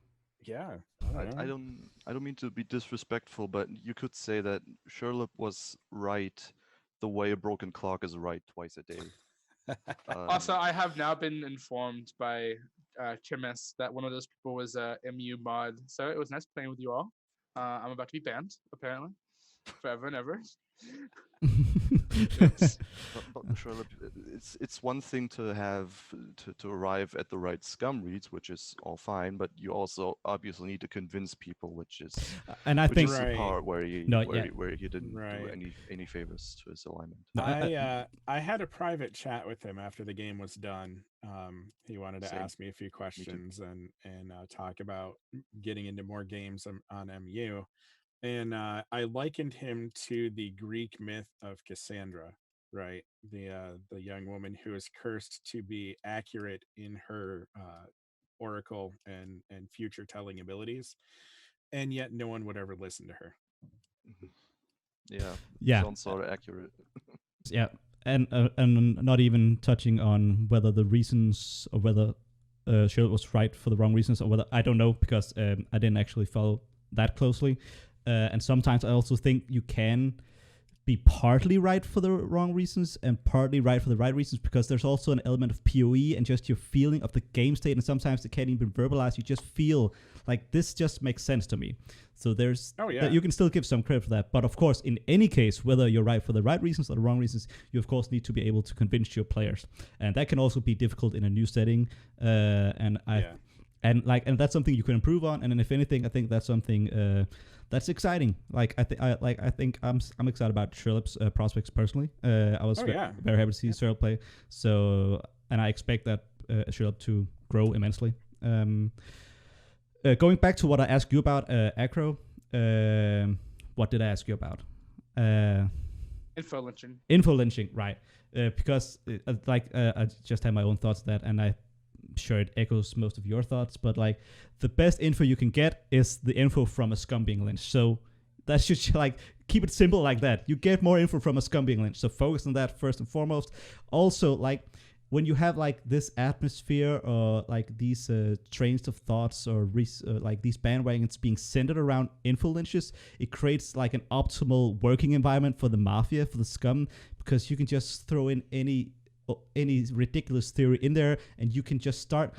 Yeah. I don't mean to be disrespectful, but you could say that Sherlip was right the way a broken clock is right twice a day. Also, I have now been informed by Chemist that one of those people was a MU mod. So it was nice playing with you all. I'm about to be banned, apparently, forever and ever. But Sherlip, it's one thing to have to arrive at the right scum reads, which is all fine, but you also obviously need to convince people, which is the part where he didn't do any favors to his alignment. I had a private chat with him after the game was done. He wanted to ask me a few questions and talk about getting into more games on MU. And I likened him to the Greek myth of Cassandra, right? The young woman who is cursed to be accurate in her oracle and future telling abilities, and yet no one would ever listen to her. Yeah. Sounds sort of accurate. Yeah, and not even touching on whether the reasons or whether Sherlip was right for the wrong reasons, or whether I don't know, because I didn't actually follow that closely. And sometimes I also think you can be partly right for the wrong reasons and partly right for the right reasons, because there's also an element of PoE and just your feeling of the game state, and sometimes it can't even verbalize. You just feel like this just makes sense to me. So there's you can still give some credit for that. But of course, in any case, whether you're right for the right reasons or the wrong reasons, you of course need to be able to convince your players, and that can also be difficult in a new setting. And that's something you can improve on. And then if anything, I think that's something that's exciting. Like I think I'm excited about Sherlop's prospects personally. I was very happy to see Sherlop play. So, and I expect that Sherlop to grow immensely. Going back to what I asked you about, Acro, what did I ask you about? Info lynching. Info lynching, right? Because I just had my own thoughts on that, and I'm sure it echoes most of your thoughts. But like, the best info you can get is the info from a scum being lynched. So that should like keep it simple like that. You get more info from a scum being lynched. So focus on that first and foremost. Also, like, when you have like this atmosphere or like these trains of thoughts or like these bandwagons being centered around info lynches, it creates like an optimal working environment for the mafia, for the scum, because you can just throw in any ridiculous theory in there, and you can just start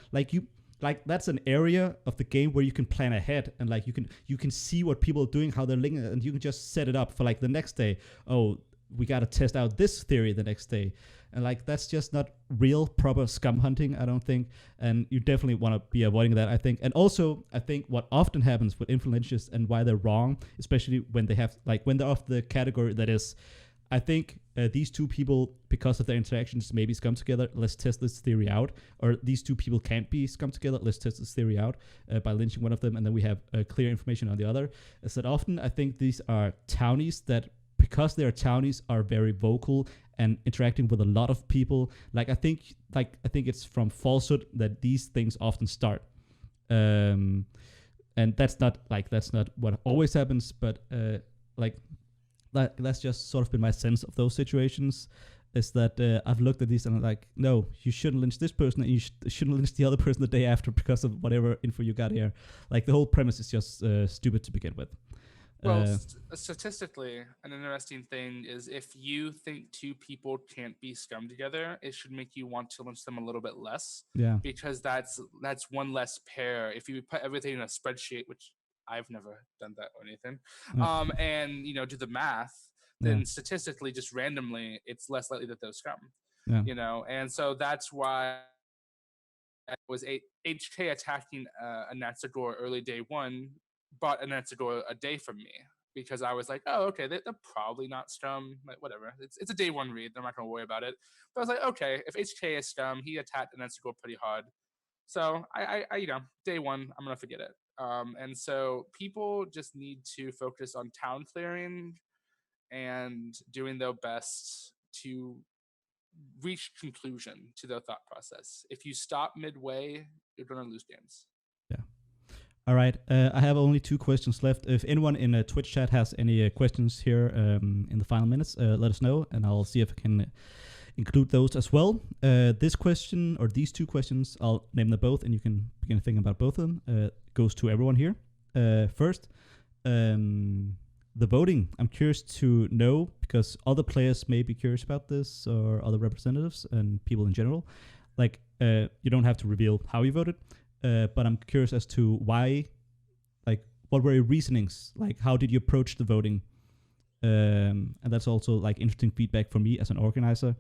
that's an area of the game where you can plan ahead, and like you can see what people are doing, how they're linking, and you can just set it up for like the next day. Oh, we got to test out this theory the next day. And like, that's just not real proper scum hunting, I don't think. And you definitely want to be avoiding that, I think. And also, I think what often happens with info lynches and why they're wrong, especially when they have, like, when they're of the category that is, I think these two people, because of their interactions, maybe scum together, let's test this theory out. Or these two people can't be scum together, let's test this theory out by lynching one of them, and then we have clear information on the other. Is that often, I think these are townies that, because they are townies, are very vocal and interacting with a lot of people. I think it's from falsehood that these things often start. And that's not what always happens, but that's just sort of been my sense of those situations, is that I've looked at these and I'm like, no, you shouldn't lynch this person, and you shouldn't lynch the other person the day after because of whatever info you got here. Like, the whole premise is just stupid to begin with. Well, statistically, an interesting thing is if you think two people can't be scum together, it should make you want to lynch them a little bit less. Yeah. Because that's one less pair. If you put everything in a spreadsheet, which I've never done that or anything, and do the math, then statistically, just randomly, it's less likely that those scum. Yeah. And so that's why it was HK attacking a Natsador early day one. Bought an Natsador a day from me, because I was like, oh, okay, they're probably not scum, like, whatever. It's a day one read. I'm not going to worry about it. But I was like, okay, if HK is scum, he attacked an Natsador pretty hard. So I day one, I'm going to forget it. And so people just need to focus on town clearing and doing their best to reach conclusion to their thought process. If you stop midway, you're going to lose games. All right, I have only 2 questions left. If anyone in the Twitch chat has any questions here in the final minutes, let us know, and I'll see if I can include those as well. This question, or these 2 questions, I'll name them both, and you can begin thinking about both of them. Goes to everyone here. First, the voting. I'm curious to know, because other players may be curious about this, or other representatives and people in general. Like, you don't have to reveal how you voted. But I'm curious as to why, like, what were your reasonings? Like, how did you approach the voting? And that's also, like, interesting feedback for me as an organizer.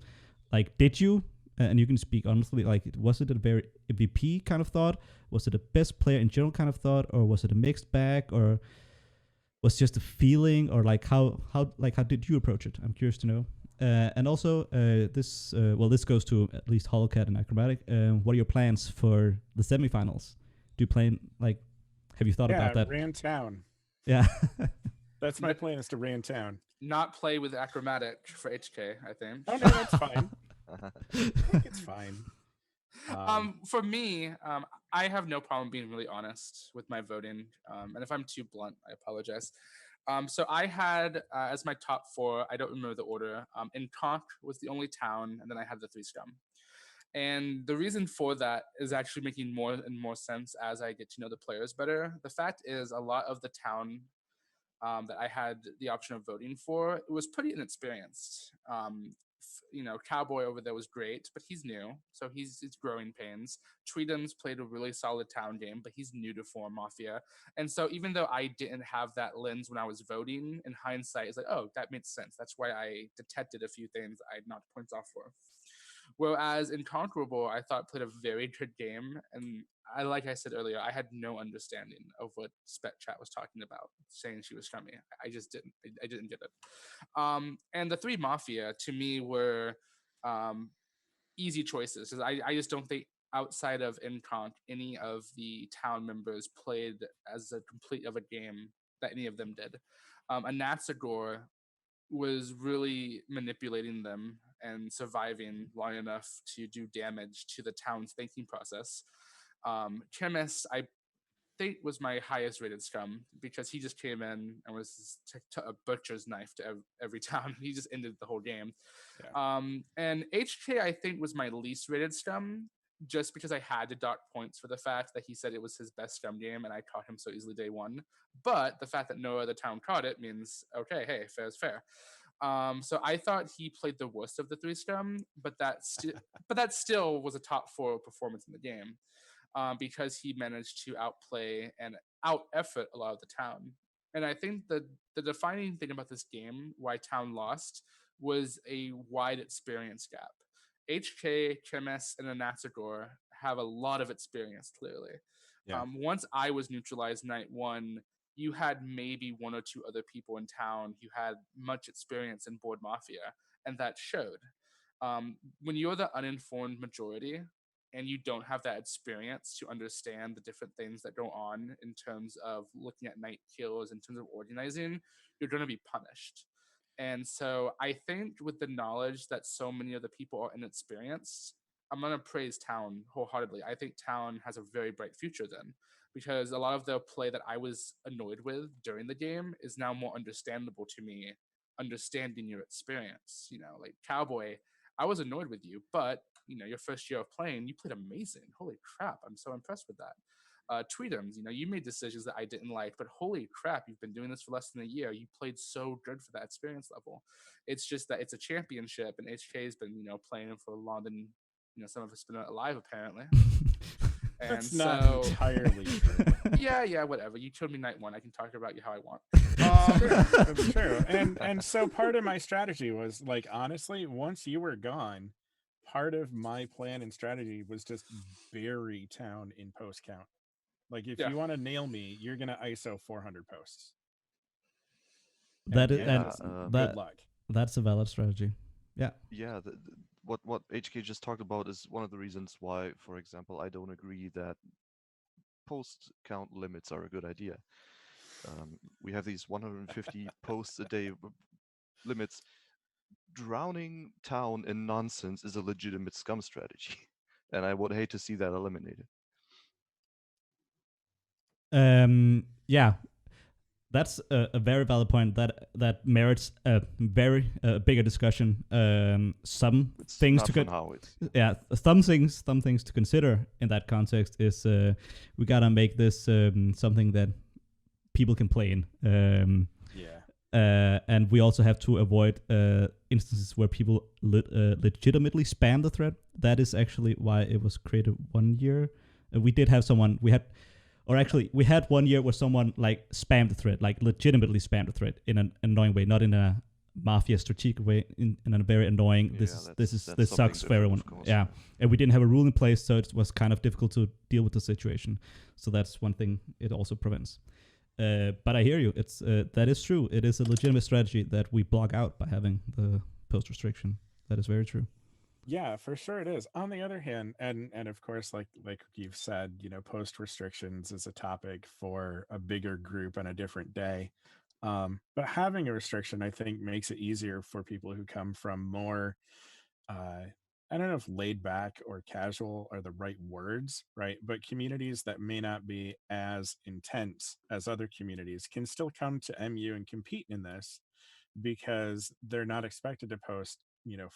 Like, did you, and you can speak honestly, like, was it a very MVP kind of thought? Was it a best player in general kind of thought? Or was it a mixed bag? Or was it just a feeling? Or, like, how did you approach it? I'm curious to know. And also, this goes to at least hollowkatt and Achromatic. What are your plans for the semifinals? Do you plan, like, have you thought about that? Yeah, Rantown. Yeah. That's my plan, is to Rantown. Not play with Achromatic for HK, I think. Oh, no, that's fine. It's fine. For me, I have no problem being really honest with my voting. And if I'm too blunt, I apologize. So I had, as my top 4, I don't remember the order, Inconk was the only town, and then I had the 3 scum. And the reason for that is actually making more and more sense as I get to know the players better. The fact is, a lot of the town that I had the option of voting for, it was pretty inexperienced. Cowboy over there was great, but he's new, so it's growing pains. Tweetums played a really solid town game, but he's new to Forum Mafia, and so even though I didn't have that lens when I was voting, in hindsight, it's like, oh, that makes sense. That's why I detected a few things I knocked points off for. Whereas Inconquerable, I thought played a very good game, and like I said earlier, I had no understanding of what Spec Chat was talking about, saying she was scummy. I just didn't. I didn't get it. And the three Mafia to me were easy choices, because I just don't think outside of Inconc any of the town members played as a complete of a game that any of them did. Anaxagor was really manipulating them and surviving long enough to do damage to the town's thinking process. Chemist, I think, was my highest rated scum, because he just came in and was a butcher's knife to every town. He just ended the whole game. Yeah. And HK, I think, was my least rated scum, just because I had to dock points for the fact that he said it was his best scum game and I caught him so easily day one. But the fact that no other town caught it means, okay, hey, fair is fair. So I thought he played the worst of the three scum, but that still was a top 4 performance in the game, because he managed to outplay and out effort a lot of the town. And I think the defining thing about this game, why town lost, was a wide experience gap. HK, Chemes, and Anaxagor have a lot of experience, clearly. Yeah. Once I was neutralized night 1, you had maybe 1 or 2 other people in town who had much experience in board Mafia, and that showed. When you're the uninformed majority and you don't have that experience to understand the different things that go on in terms of looking at night kills, in terms of organizing, you're going to be punished. And so I think with the knowledge that so many of the people are inexperienced, I'm going to praise Town wholeheartedly. I think Town has a very bright future then, because a lot of the play that I was annoyed with during the game is now more understandable to me, understanding your experience. Like Cowboy, I was annoyed with you, but your first year of playing, you played amazing. Holy crap, I'm so impressed with that. Tweetums, you made decisions that I didn't like, but holy crap, you've been doing this for less than a year. You played so good for that experience level. It's just that it's a championship, and HK's been, playing for longer than, some of us been alive, apparently. And that's not entirely true. Yeah, whatever. You told me night 1. I can talk about you how I want. That's true. And so part of my strategy was, like, honestly, once you were gone, part of my plan and strategy was just bury Town in post count. Like, if you want to nail me, you're gonna ISO 400 posts. Good luck. That's a valid strategy. Yeah. Yeah. What HK just talked about is one of the reasons why, for example, I don't agree that post count limits are a good idea. We have these 150 posts a day limits. Drowning Town in nonsense is a legitimate scum strategy, and I would hate to see that eliminated. Yeah, that's a very valid point that merits a very bigger discussion. Some things to consider in that context is we gotta make this something that people can play in. And we also have to avoid instances where people legitimately spam the thread. That is actually why it was created 1 year. We did have someone, we had 1 year where someone like spammed the thread, like legitimately spammed the thread in an annoying way, not in a Mafia strategic way, in a very annoying, this sucks for everyone. Yeah. And we didn't have a rule in place, so it was kind of difficult to deal with the situation. So that's one thing it also prevents. But I hear you. It's that is true. It is a legitimate strategy that we block out by having the post restriction. That is very true. Yeah, for sure it is. On the other hand, and of course, like you've said, post restrictions is a topic for a bigger group on a different day. But having a restriction, I think, makes it easier for people who come from more, I don't know if laid back or casual are the right words, right? But communities that may not be as intense as other communities can still come to MU and compete in this, because they're not expected to post,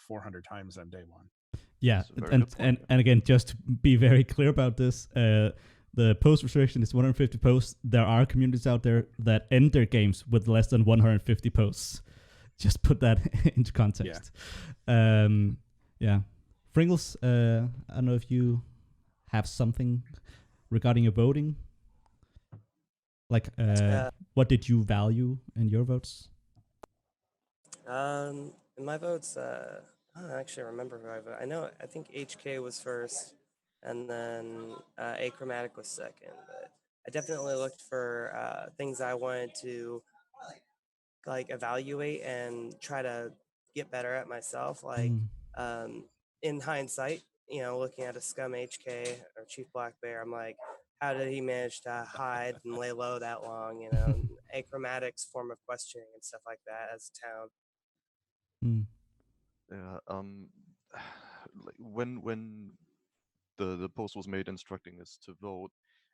400 times on day 1. Yeah, and again, just to be very clear about this, the post restriction is 150 posts. There are communities out there that end their games with less than 150 posts. Just put that into context. Yeah. Frinckles, I don't know if you have something regarding your voting. Like, what did you value in your votes? In my votes, I don't actually remember who I voted. I think HK was first, and then Achromatic was second. But I definitely looked for things I wanted to like evaluate and try to get better at myself. Like in hindsight, looking at a Scum HK or Chief Black Bear, I'm like, how did he manage to hide and lay low that long? Achromatic's form of questioning and stuff like that as a town. Yeah. Like when the post was made instructing us to vote,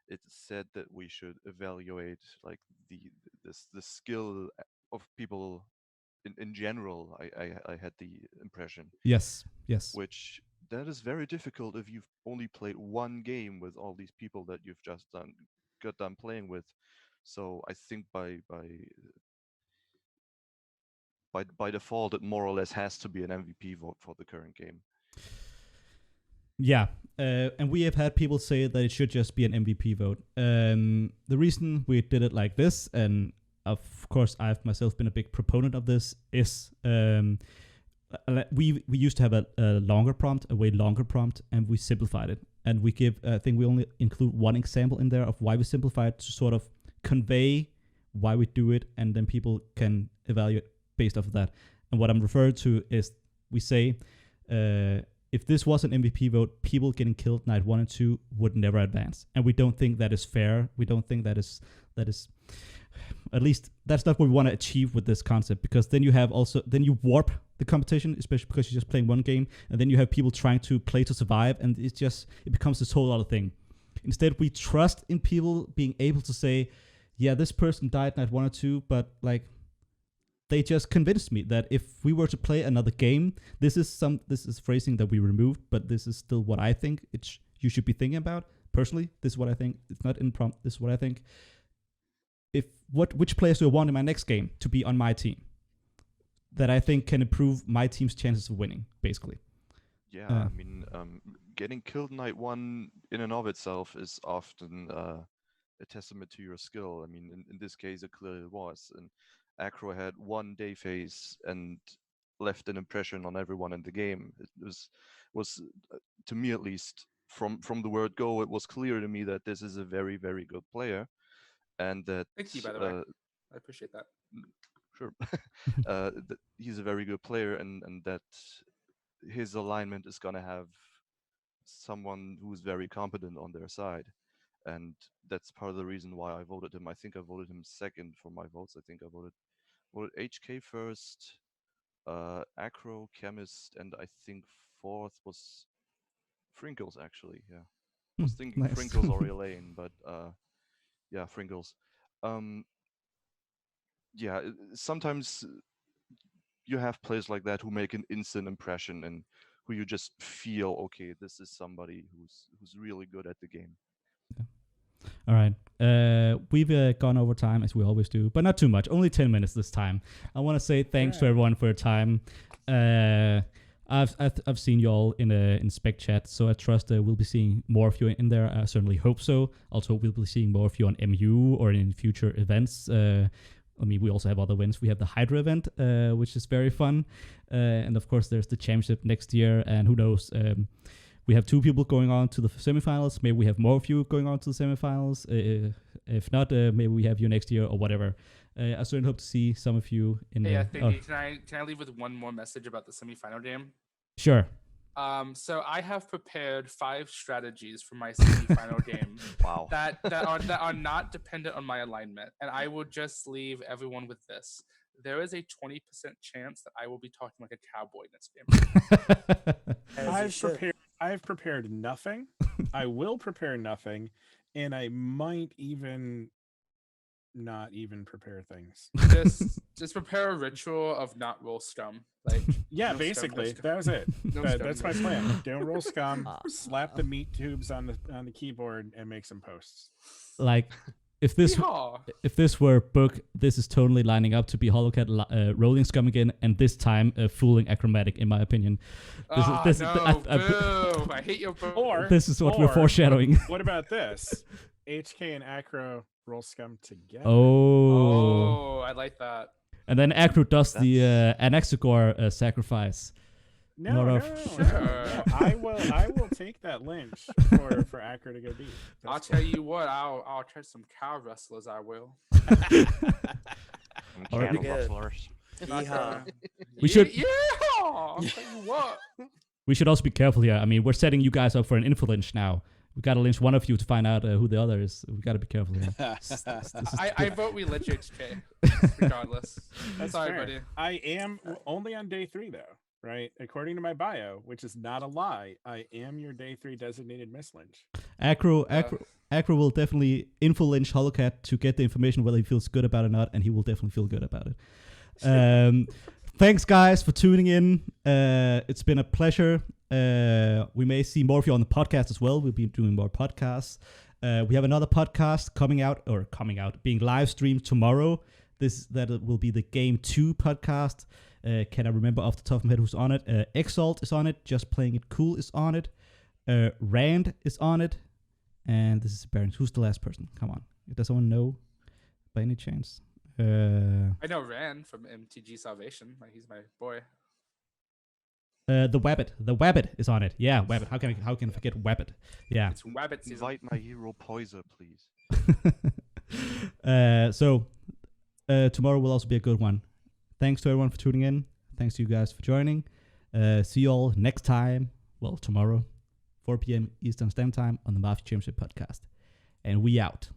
it said that we should evaluate like the skill of people in general. I had the impression. Yes. Which that is very difficult if you've only played one game with all these people that you've just got done playing with. So I think by default, it more or less has to be an MVP vote for the current game. Yeah, and we have had people say that it should just be an MVP vote. The reason we did it like this, and of course I've myself been a big proponent of this, is we used to have a longer prompt, a way longer prompt, and we simplified it. And we give, I think we only include one example in there of why we simplified to sort of convey why we do it, and then people can evaluate based off of that. And what I'm referring to is we say, if this was an MVP vote, people getting killed night 1 and 2 would never advance. And we don't think that is fair. We don't think that is at least that's not what we want to achieve with this concept, because then you warp the competition, especially because you're just playing one game, and then you have people trying to play to survive, and it becomes this whole other thing. Instead, we trust in people being able to say, yeah, this person died night 1 or 2, but like they just convinced me that if we were to play another game, this is phrasing that we removed, but this is still what I think you should be thinking about. Personally, this is what I think. It's not in prompt. This is what I think. Which players do I want in my next game to be on my team that I think can improve my team's chances of winning, basically. Yeah, I mean, getting killed night 1 in and of itself is often a testament to your skill. I mean, in this case, it clearly was. And Acro had one day phase and left an impression on everyone in the game. It was to me at least, from the word go, it was clear to me that this is a very, very good player. And that thank you, by the way. I appreciate that. Sure. That he's a very good player, and that his alignment is going to have someone who's very competent on their side. And that's part of the reason why I voted him. I think I voted him second for my votes. I think I voted HK first, Acro, Chemist, and I think fourth was Frinckles, actually. Yeah. I was thinking nice. Frinckles or Elaine, but yeah, Frinckles. Yeah, sometimes you have players like that who make an instant impression and who you just feel, okay, this is somebody who's really good at the game. Yeah. All right. We've gone over time as we always do, but not too much. Only 10 minutes this time. I want to say thanks to everyone for your time. I've seen you all in spec chat, so I trust we'll be seeing more of you in there. I certainly hope so. Also, we'll be seeing more of you on MU or in future events. I mean, we also have other events. We have the Hydra event, which is very fun. And of course, there's the championship next year. And who knows, we have 2 people going on to the semifinals. Maybe we have more of you going on to the semifinals. If not, maybe we have you next year or whatever. I certainly hope to see some of you in there. Can I leave with one more message about the semifinal game? Sure. So I have prepared 5 strategies for my semifinal game. Wow. That are not dependent on my alignment, and I will just leave everyone with this: there is a 20% chance that I will be talking like a cowboy in this game. I've prepared nothing. I will prepare nothing, and I might even not even prepare things. Just prepare a ritual of not roll scum. Like Yeah, no basically, scum. that was it. No That- scum, that's no my scum. plan. Don't roll scum. Slap the meat tubes on the keyboard and make some posts. Like, if this Yeehaw. were a book, this is totally lining up to be hollowkatt rolling scum again, and this time fooling Achromatic, in my opinion. This No, boo. I hate your boo. Or this is what we're or- foreshadowing. What about this? HK and Acro roll scum together. Oh. Oh, I like that. And then Acro does the Anaxagor sacrifice. No, Not no, a- no. I will take that lynch for Acro to go deep. I'll tell you what. I'll try some cow wrestlers. I will. All right. Cattle Good. rustlers. Yeehaw. We should- Yeah. I'll tell you what. We should also be careful here. I mean, we're setting you guys up for an info lynch now. We gotta lynch one of you to find out who the other is. We gotta be careful here. I vote we let you HK. Regardless. That's Sorry, fair. buddy. I am only on day 3 though, right? According to my bio, which is not a lie, I am your day 3 designated Miss Lynch. Acro will definitely info lynch hollowkatt to get the information whether he feels good about it or not, and he will definitely feel good about it. Thanks, guys, for tuning in. It's been a pleasure. We may see more of you on the podcast as well. We'll be doing more podcasts. We have another podcast being live streamed tomorrow. That will be the Game 2 podcast. Can I remember off the top of my head who's on it? Exalt is on it. Just Playing It Cool is on it. Rand is on it. And this is Baron. Who's the last person? Come on. Does someone know by any chance? I know Rand from MTG Salvation. Like, he's my boy. The Wabbit is on it. Yeah, Wabbit. How can I forget Wabbit? Yeah. It's Wabbit season. Invite my hero Poiser, please. So tomorrow will also be a good one. Thanks to everyone for tuning in. Thanks to you guys for joining. See you all next time. Well, tomorrow, 4 p.m. Eastern Standard Time on the Mafia Championship podcast. And we out.